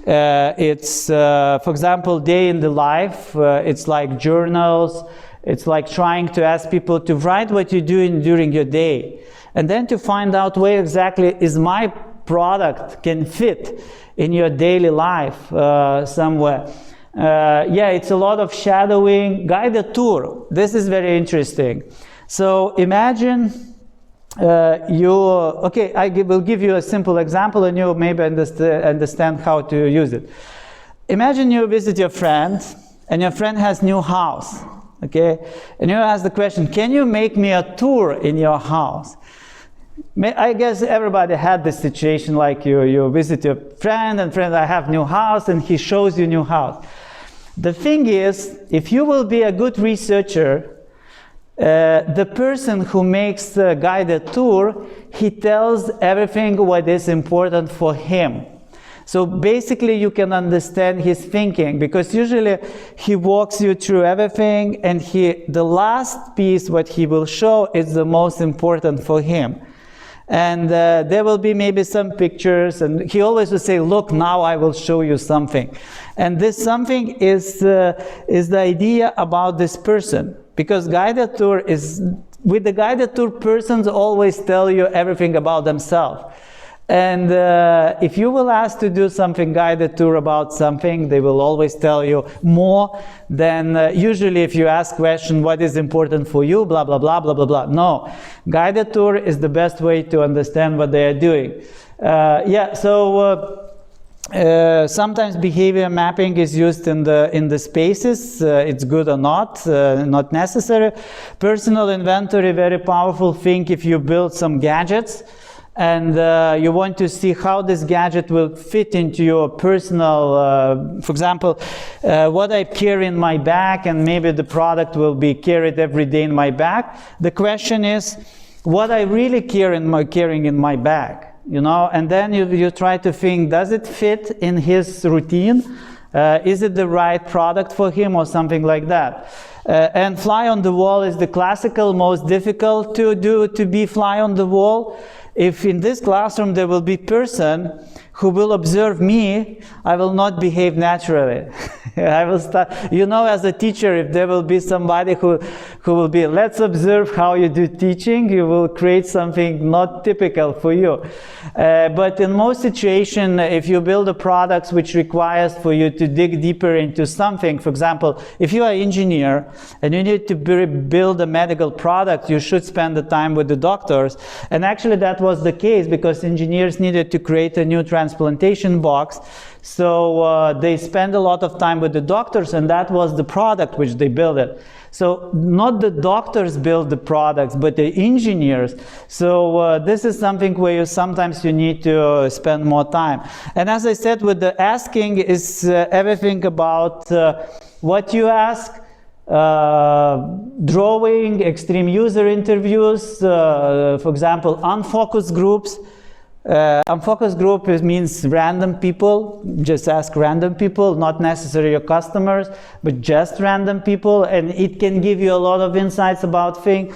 it's for example, day in the life. It's like journals. It's like trying to ask people to write what you're doing during your day, and then to find out where exactly is my product can fit in your daily life somewhere. It's a lot of shadowing, guided tour. This is very interesting. So imagine I will give you a simple example and you maybe understand how to use it. Imagine you visit your friend and your friend has new house, okay? And you ask the question, can you make me a tour in your house? I guess everybody had this situation, like you visit your friend and I have new house, and he shows you new house. The thing is, if you will be a good researcher, the person who makes the guided tour, he tells everything what is important for him. So basically you can understand his thinking, because usually he walks you through everything, and the last piece what he will show is the most important for him. And there will be maybe some pictures, and he always will say, look, now I will show you something. And this something is the idea about this person. Because guided tour with the guided tour, persons always tell you everything about themselves. And if you will ask to do something guided tour about something, they will always tell you more than usually if you ask question, what is important for you, blah, blah, blah, blah, blah, blah. No, guided tour is the best way to understand what they are doing. Sometimes behavior mapping is used in the spaces. It's good or not necessary. Personal inventory, very powerful thing if you build some gadgets. And you want to see how this gadget will fit into your personal, for example, what I carry in my bag, and maybe the product will be carried every day in my bag. The question is, what I really carrying in my bag, you know? And then you try to think, does it fit in his routine? Is it the right product for him, or something like that? And fly on the wall is the classical, most difficult to do, to be fly on the wall. If in this classroom there will be person who will observe me, I will not behave naturally. I will start, you know, as a teacher, if there will be somebody who will be, let's observe how you do teaching, you will create something not typical for you. But in most situations, if you build a product which requires for you to dig deeper into something, for example, if you are an engineer and you need to build a medical product, you should spend the time with the doctors. And actually that was the case, because engineers needed to create a new transplantation box So they spend a lot of time with the doctors, and that was the product which they built it. So not the doctors build the products, but the engineers. So this is something where sometimes you need to spend more time. And as I said, with the asking is everything about what you ask, drawing, extreme user interviews, for example, unfocused groups. Unfocused group means random people. Just ask random people, not necessarily your customers, but just random people, and it can give you a lot of insights about things.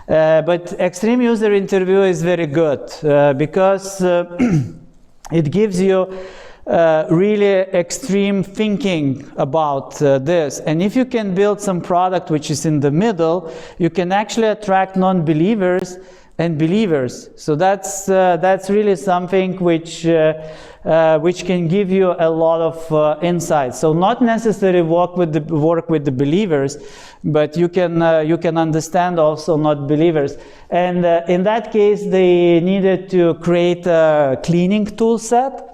But extreme user interview is very good because it gives you really extreme thinking about this. And if you can build some product which is in the middle, you can actually attract non-believers and believers. So that's really something which can give you a lot of insights. So not necessarily work with the believers, but you can understand also not believers. And in that case, they needed to create a cleaning tool set.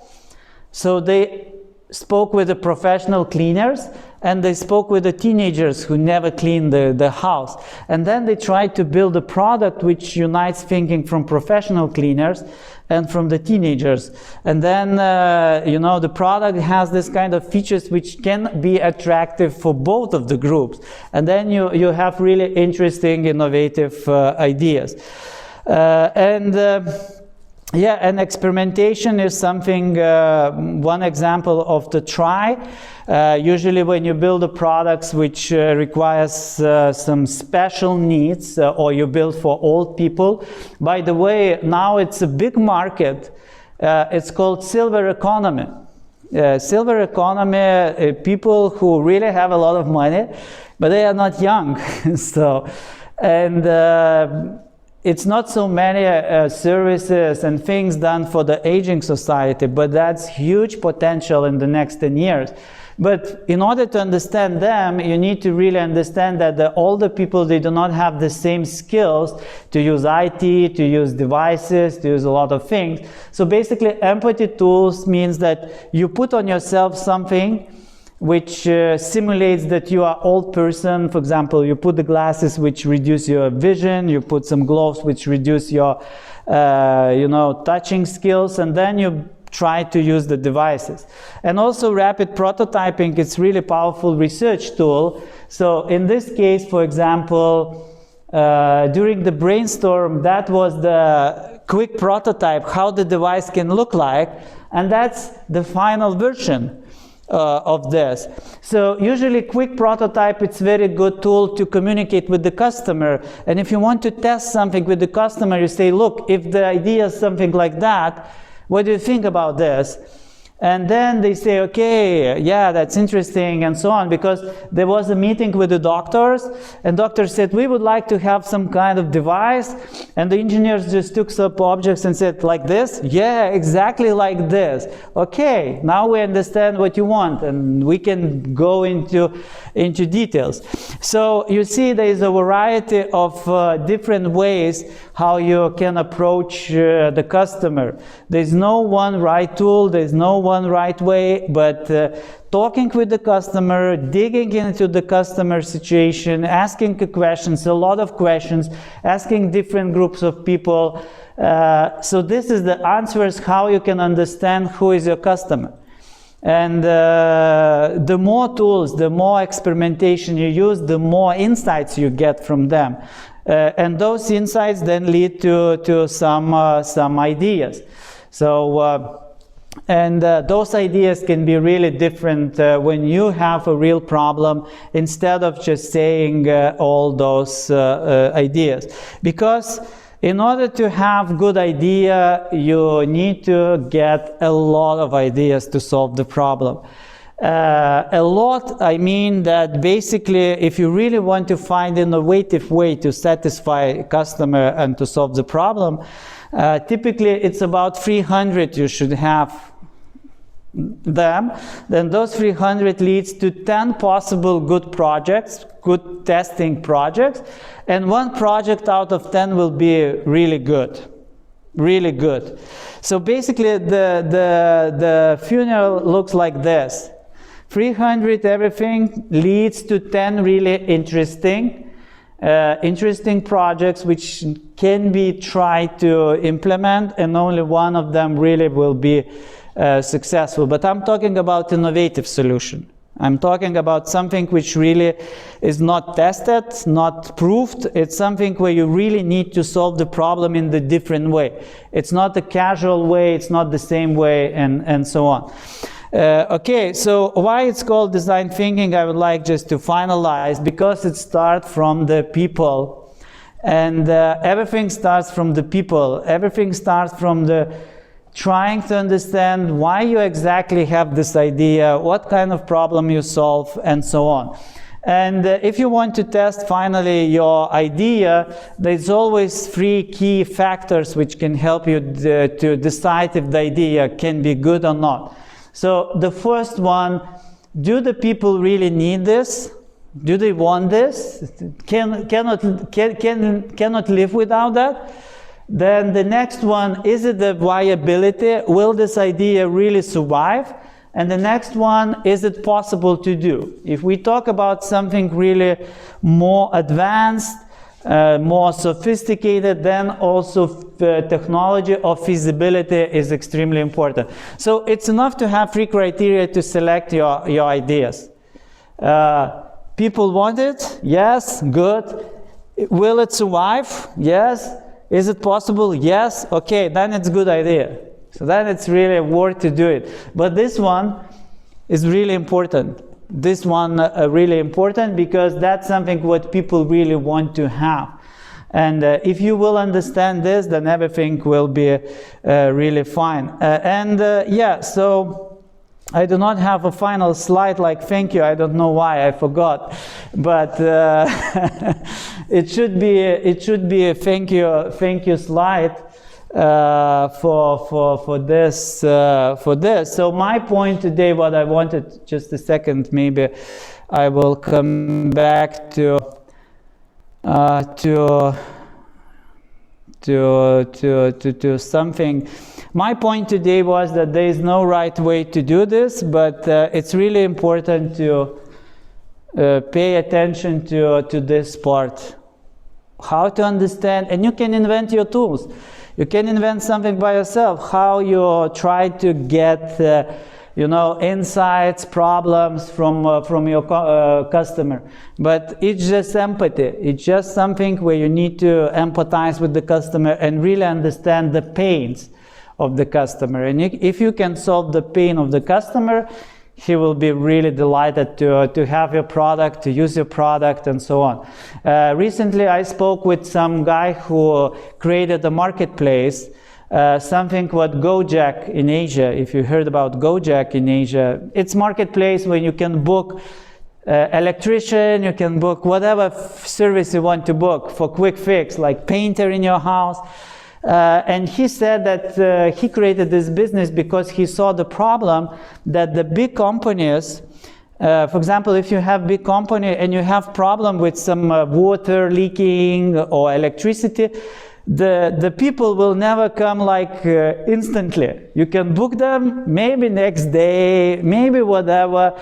So they spoke with the professional cleaners, and they spoke with the teenagers who never cleaned the house. And then they tried to build a product which unites thinking from professional cleaners and from the teenagers. And then, the product has this kind of features which can be attractive for both of the groups. And then you have really interesting, innovative ideas. And experimentation is something, one example of the try. Usually when you build a products which requires some special needs, or you build for old people. By the way, now it's a big market. It's called silver economy. Silver economy, people who really have a lot of money, but they are not young. It's not so many services and things done for the aging society, but that's huge potential in the next 10 years. But in order to understand them, you need to really understand that the older people, they do not have the same skills to use IT, to use devices, to use a lot of things. So basically, empathy tools means that you put on yourself something which simulates that you are old person. For example, you put the glasses which reduce your vision, you put some gloves which reduce your touching skills, and then you try to use the devices. And also rapid prototyping, it's really powerful research tool. So in this case, for example, during the brainstorm, that was the quick prototype, how the device can look like, and that's the final version of this. So usually quick prototype, it's very good tool to communicate with the customer. And if you want to test something with the customer, you say, look, if the idea is something like that, what do you think about this? And then they say, okay, yeah, that's interesting, and so on, because there was a meeting with the doctors, and doctors said, we would like to have some kind of device, and the engineers just took some objects and said, like this? Yeah, exactly like this. Okay, now we understand what you want, and we can go into details. So you see there is a variety of different ways how you can approach the customer. There's no one right tool, there's no one right way, but talking with the customer, digging into the customer situation, asking questions, a lot of questions, asking different groups of people. So this is the answers how you can understand who is your customer. And the more tools, the more experimentation you use, the more insights you get from them. And those insights then lead to some ideas. So, those ideas can be really different when you have a real problem, instead of just saying all those ideas. Because in order to have good idea, you need to get a lot of ideas to solve the problem. A lot, I mean that basically if you really want to find an innovative way to satisfy a customer and to solve the problem, typically it's about 300 you should have them. Then those 300 leads to 10 possible good projects, good testing projects, and one project out of 10 will be really good. really good. So basically the funnel looks like this. 300 everything leads to 10 really interesting projects which can be tried to implement, and only one of them really will be successful. But I'm talking about innovative solution. I'm talking about something which really is not tested, not proved. It's something where you really need to solve the problem in the different way. It's not a casual way, it's not the same way, and so on. Okay, so why it's called design thinking, I would like just to finalize, because it starts from the people. And everything starts from the people. Everything starts from the trying to understand why you exactly have this idea, what kind of problem you solve, and so on. And if you want to test finally your idea, there's always 3 key factors which can help you to decide if the idea can be good or not. So the first one, do the people really need this? Do they want this? Cannot live without that? Then the next one, is it the viability? Will this idea really survive? And the next one, is it possible to do? If we talk about something really more advanced, more sophisticated, then also technology or feasibility is extremely important. So it's enough to have 3 criteria to select your ideas. People want it? Yes, good. Will it survive? Yes. Is it possible? Yes. Okay, then it's a good idea. So then it's really worth to do it. But this one is really important. This one really important, because that's something what people really want to have. And if you will understand this, then everything will be really fine. Yeah, so I do not have a final slide like thank you. I don't know why, I forgot. But it should be a thank you slide for this. So my point today, what I wanted, just a second, maybe I will come back to something. My point today was that there is no right way to do this, but it's really important to pay attention to this part. How to understand, and you can invent your tools. You can invent something by yourself, how you try to get insights, problems from your customer. But it's just empathy. It's just something where you need to empathize with the customer and really understand the pains of the customer. And if you can solve the pain of the customer, he will be really delighted to have your product, to use your product, and so on. Recently, I spoke with some guy who created a marketplace, something called Gojek in Asia. If you heard about Gojek in Asia, it's marketplace where you can book electrician, you can book whatever service you want to book for quick fix, like painter in your house. And he said that he created this business because he saw the problem that the big companies, for example, if you have big company and you have problem with some water leaking or electricity, the people will never come like instantly. You can book them maybe next day, maybe whatever.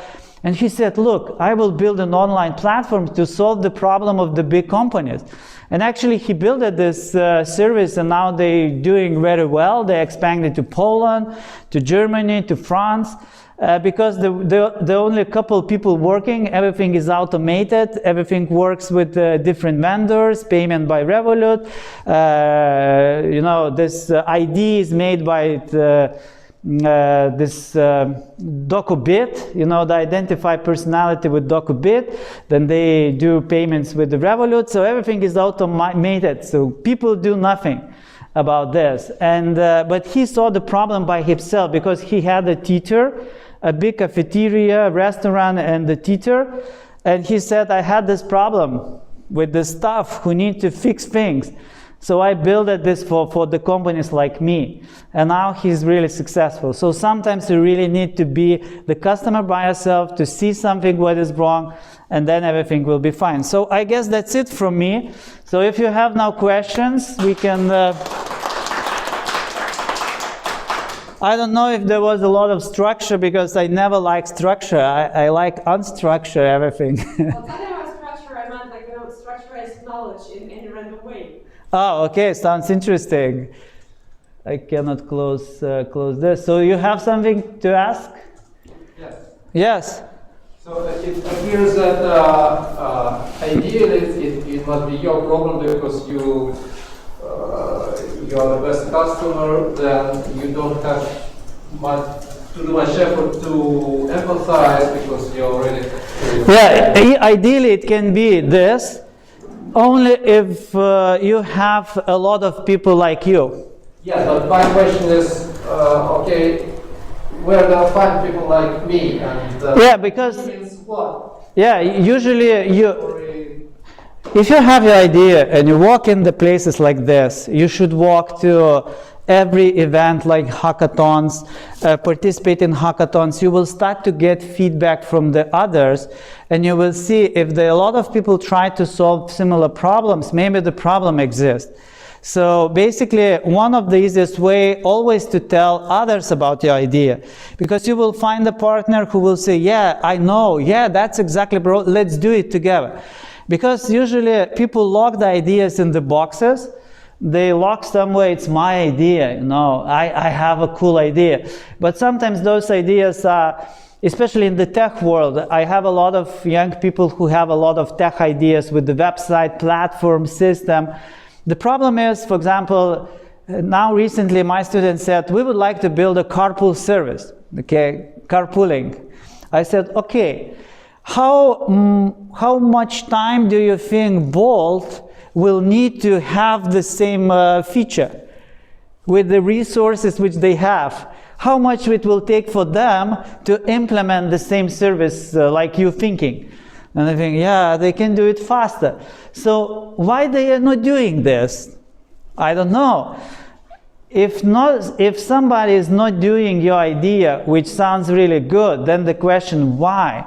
And he said, look, I will build an online platform to solve the problem of the big companies. And actually he built this service, and now they're doing very well. They expanded to Poland, to Germany, to France, because there are only a couple people working. Everything is automated. Everything works with different vendors, payment by Revolut. This ID is made by this DocuBit, the identify personality with DocuBit. Then they do payments with the Revolut, so everything is automated. So people do nothing about this. And but he saw the problem by himself, because he had a teacher, a big cafeteria, restaurant, and the teacher. And he said, I had this problem with the staff who need to fix things. So I built this for the companies like me, and now he's really successful. So sometimes you really need to be the customer by yourself, to see something what is wrong, and then everything will be fine. So I guess that's it from me. So if you have now questions, we can I don't know if there was a lot of structure because I never liked structure. I like unstructured everything. Well, talking about structure, I meant like, structurized knowledge in any random way. Oh, okay, sounds interesting. I cannot close this. So you have something to ask? Yes. Yes. So it appears that ideally it must be your problem because you are the best customer, then you don't have too much effort to empathize because you're already... Yeah, ideally it can be this, only if you have a lot of people like you. Yeah, but my question is, okay, where do I find people like me? And yeah, because... means what? Yeah, usually if you have your idea and you walk in the places like this, you should walk to every event like hackathons, participate in hackathons. You will start to get feedback from the others, and you will see if a lot of people try to solve similar problems, maybe the problem exists. So basically, one of the easiest way always to tell others about your idea, because you will find a partner who will say, yeah, I know, yeah, that's exactly, bro, let's do it together. Because usually people lock the ideas in the boxes. They lock somewhere, it's my idea, I have a cool idea. But sometimes those ideas are, especially in the tech world, I have a lot of young people who have a lot of tech ideas with the website, platform, system. The problem is, for example, now recently my student said, we would like to build a carpool service, okay, carpooling. I said, okay, how much time do you think Bolt will need to have the same feature with the resources which they have? How much it will take for them to implement the same service like you thinking? And I think, yeah, they can do it faster. So why they are not doing this? I don't know. If somebody is not doing your idea, which sounds really good, then the question, why?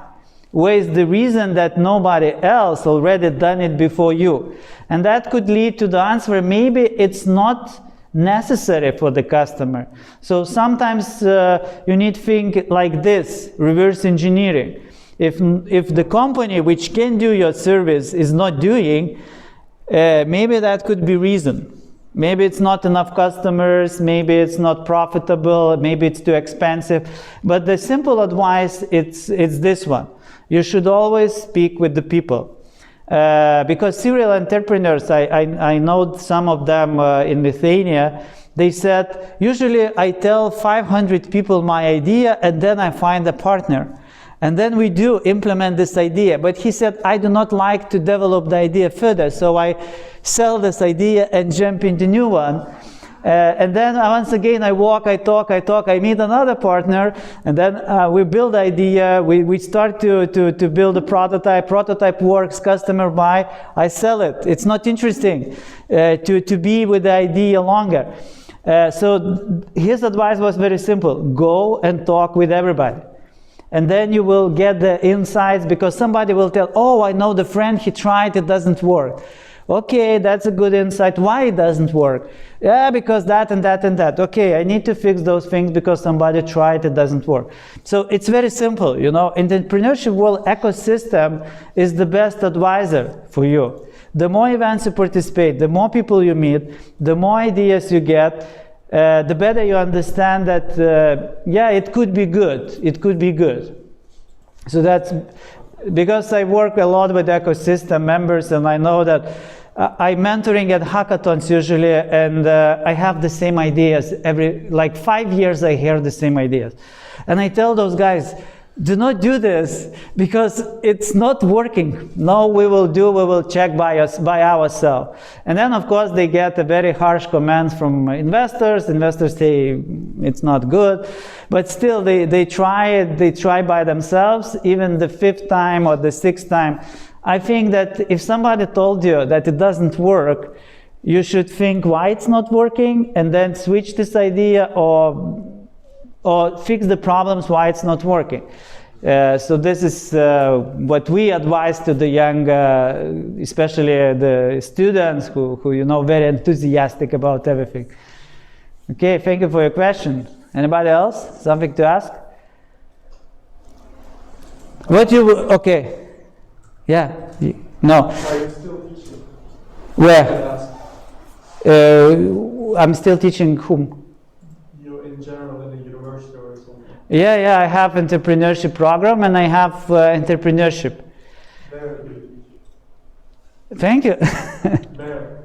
Where is the reason that nobody else already done it before you? And that could lead to the answer, maybe it's not necessary for the customer. So sometimes you need to think like this, reverse engineering. If the company which can do your service is not doing, maybe that could be reason. Maybe it's not enough customers, maybe it's not profitable, maybe it's too expensive. But the simple advice, it's this one. You should always speak with the people. Because serial entrepreneurs, I know some of them in Lithuania, they said, usually I tell 500 people my idea and then I find a partner. And then we do implement this idea. But he said, I do not like to develop the idea further. So I sell this idea and jump into new one. And then once again, I walk, I talk, I meet another partner. And then we build the idea. We start to build a prototype. Prototype works, customer buy. I sell it. It's not interesting to be with the idea longer. So his advice was very simple. Go and talk with everybody. And then you will get the insights, because somebody will tell, oh, I know the friend, he tried, it doesn't work. Okay, that's a good insight. Why it doesn't work? Yeah, because that and that and that. Okay, I need to fix those things because somebody tried, it doesn't work. So it's very simple, In the entrepreneurship world, ecosystem is the best advisor for you. The more events you participate, the more people you meet, the more ideas you get, the better you understand that, yeah, it could be good. It could be good. So that's because I work a lot with ecosystem members, and I know that I'm mentoring at hackathons usually, and I have the same ideas. Every 5 years I hear the same ideas. And I tell those guys, do not do this because it's not working. No, we will check by ourselves. And then of course they get a very harsh comments from investors. Investors say it's not good, but still they try it, they try by themselves, even the 5th time or the 6th time. I think that if somebody told you that it doesn't work, you should think why it's not working and then switch this idea or fix the problems why it's not working. So this is what we advise to the young, especially the students who very enthusiastic about everything. Okay, thank you for your question. Anybody else? Something to ask? What you, okay. Yeah, no. Are you still teaching? Where? I'm still teaching whom? You in general in a university or something? Yeah, I have entrepreneurship program and I have entrepreneurship. There you teach. Thank you. There.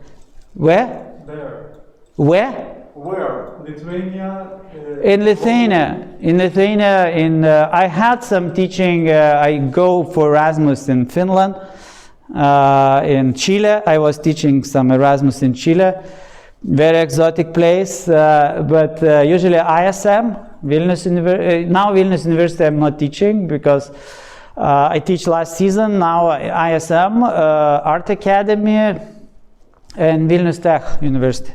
Where? There. Where? Where? Lithuania. In Lithuania. I had some teaching. I go for Erasmus in Finland. In Chile, I was teaching some Erasmus in Chile. Very exotic place, but usually ISM, Vilnius University. Now Vilnius University I'm not teaching because I teach last season. Now ISM, Art Academy, and Vilnius Tech University.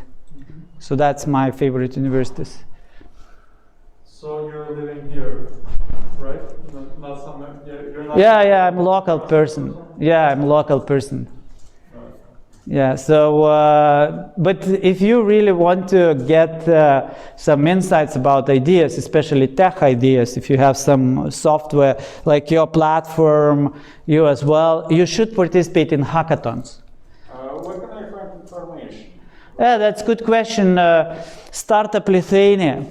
So that's my favorite universities. So you're living here, right? Not somewhere. You're not. Yeah, I'm a local person. Yeah, I'm a local person. Yeah, so, but if you really want to get some insights about ideas, especially tech ideas, if you have some software like your platform, you as well, you should participate in hackathons. Where can I find information? Yeah, that's a good question. Startup Lithuania.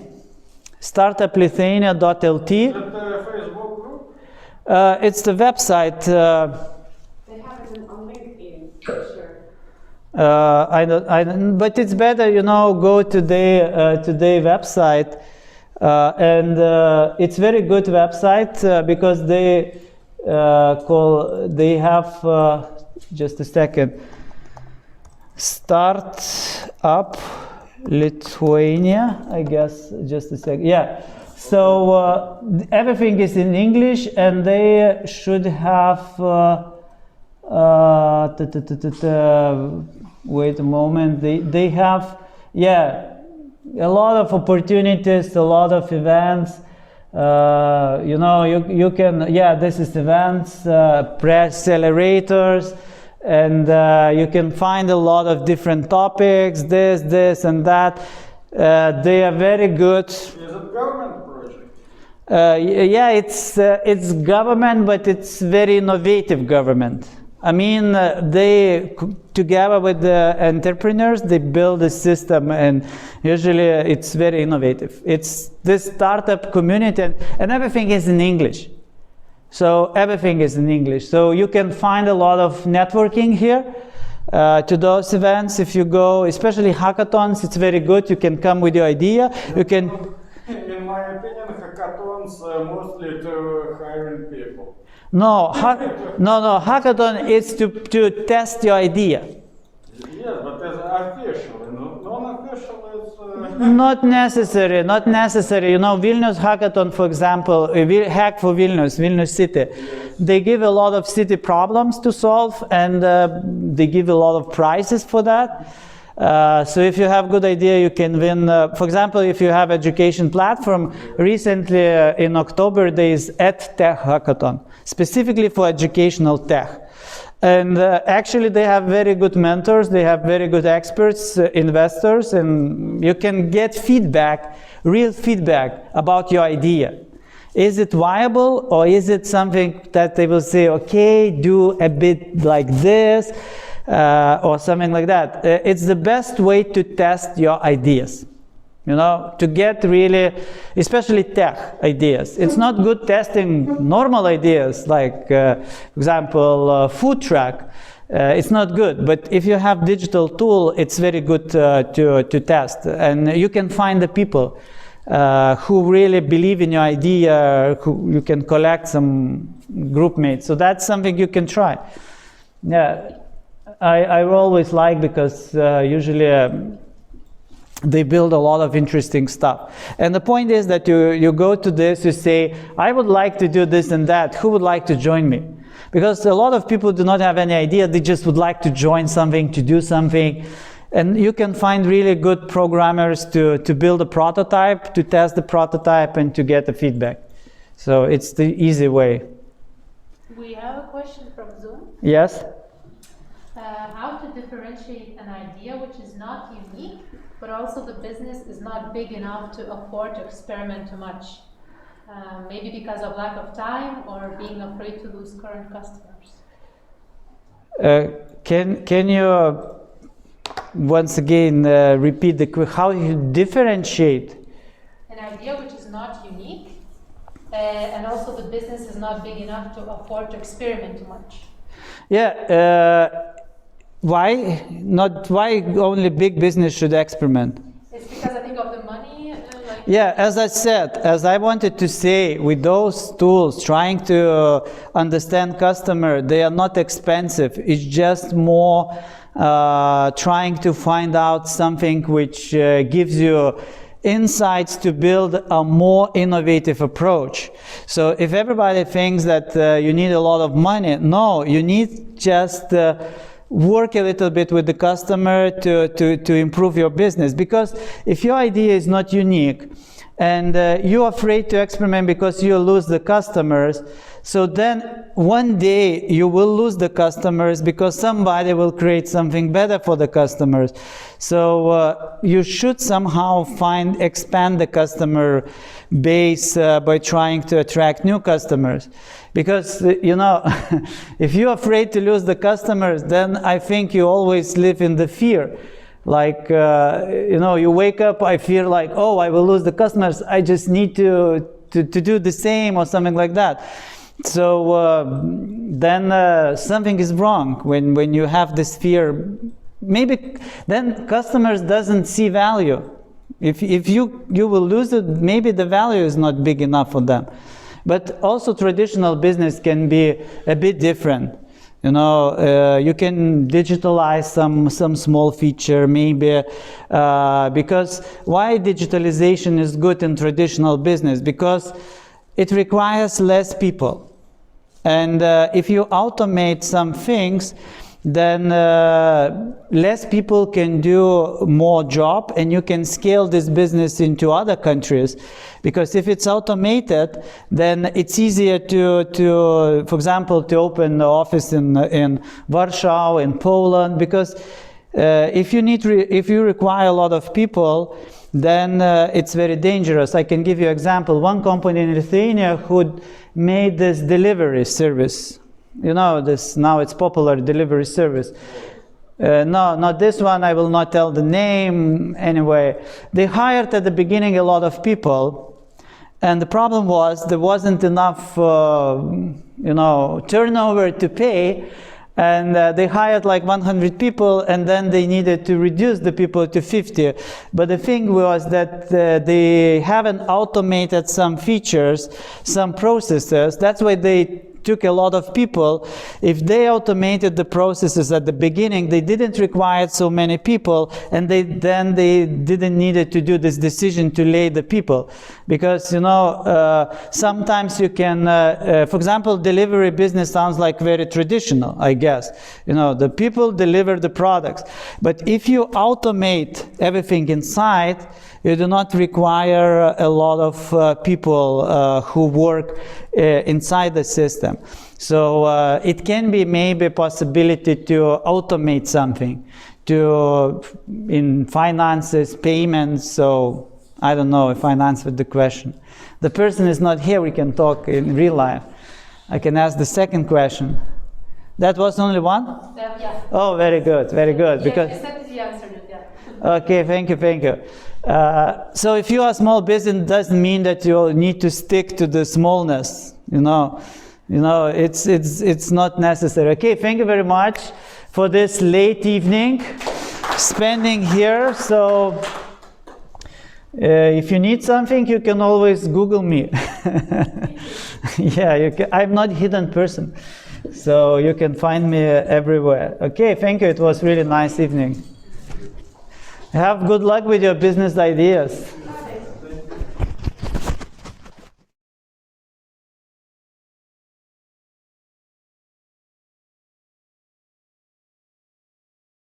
Startuplithuania.lt. Is that a Facebook group? It's the website. They have it on LinkedIn, for sure. I don't, but it's better, go to their website, and it's very good website because they have just a second. Start Up Lithuania, I guess. Just a second. Yeah. So everything is in English, and they should have. Wait a moment. They have, a lot of opportunities, a lot of events. You can, this is events, press accelerators, and you can find a lot of different topics, this, and that. They are very good. Is it government project? It's government, but it's very innovative government. I mean, they, together with the entrepreneurs, they build a system, and usually it's very innovative. It's this startup community, and everything is in English. So everything is in English. So you can find a lot of networking here to those events. If you go, especially hackathons, it's very good. You can come with your idea. You can. In my opinion, hackathons mostly to hiring people. No, hackathon is to test your idea. Yes, but as official, non-official is... Not necessary. Vilnius Hackathon, for example, Hack for Vilnius City, they give a lot of city problems to solve, and they give a lot of prizes for that. So if you have good idea, you can win. For example, if you have education platform, recently in October there is EdTech Hackathon, specifically for educational tech. And actually they have very good mentors, they have very good experts, investors, and you can get feedback, real feedback about your idea. Is it viable, or is it something that they will say, okay, do a bit like this, or something like that. It's the best way to test your ideas, to get really, especially tech ideas. It's not good testing normal ideas, like, for example, food truck. It's not good, but if you have digital tool, it's very good to test. And you can find the people who really believe in your idea, who you can collect some group mates. So that's something you can try. Yeah. I always like, because usually they build a lot of interesting stuff. And the point is that you go to this, you say, I would like to do this and that. Who would like to join me? Because a lot of people do not have any idea. They just would like to join something, to do something. And you can find really good programmers to build a prototype, to test the prototype, and to get the feedback. So it's the easy way. We have a question from Zoom. Yes? how to differentiate an idea which is not unique, but also the business is not big enough to afford to experiment too much. Maybe because of lack of time or being afraid to lose current customers. Can you once again repeat how you differentiate? An idea which is not unique, and also the business is not big enough to afford to experiment too much. Yeah. Why only big business should experiment? It's because I think of the money. Yeah, as I said, as I wanted to say, with those tools, trying to understand customer, they are not expensive. It's just more trying to find out something which gives you insights to build a more innovative approach. So if everybody thinks that you need a lot of money, no, you need just work a little bit with the customer to improve your business. Because if your idea is not unique and you're afraid to experiment because you lose the customers, so then one day you will lose the customers because somebody will create something better for the customers. So you should somehow expand the customer base by trying to attract new customers. Because, you know, if you're afraid to lose the customers, then I think you always live in the fear. Like, you know, you wake up, I fear like, oh, I will lose the customers. I just need to do the same or something like that. So then something is wrong when you have this fear. Maybe then customers doesn't see value. If you will lose it, maybe the value is not big enough for them. But also traditional business can be a bit different. You know, you can digitalize some small feature maybe, because why digitalization is good in traditional business? Because it requires less people. And if you automate some things, then less people can do more job, and you can scale this business into other countries. Because if it's automated, then it's easier to for example, to open an office in Warsaw, in Poland. Because if you require a lot of people, then it's very dangerous. I can give you an example. One company in Lithuania who made this delivery service. You know, this now it's popular delivery service. No, not this one. I will not tell the name. Anyway, they hired at the beginning a lot of people, and the problem was there wasn't enough, you know, turnover to pay. And they hired like 100 people, and then they needed to reduce the people to 50. But the thing was that they haven't automated some features, some processes. That's why they took a lot of people. If they automated the processes at the beginning, they didn't require so many people, and they didn't need to do this decision to lay the people. Because, you know, sometimes you can, for example, delivery business sounds like very traditional, I guess. You know, the people deliver the products. But if you automate everything inside, you do not require a lot of people who work inside the system. So it can be maybe a possibility to automate something in finances, payments. So I don't know if I answered the question. The person is not here, we can talk in real life. I can ask the second question. That was only one? Yeah. Oh, very good, very good. Yeah, because you answered it, yeah. Okay, thank you. So if you are a small business, it doesn't mean that you need to stick to the smallness. You know, it's not necessary. Okay, thank you very much for this late evening spending here. So if you need something, you can always Google me. Yeah, I'm not a hidden person, so you can find me everywhere. Okay, thank you. It was really nice evening. Have good luck with your business ideas.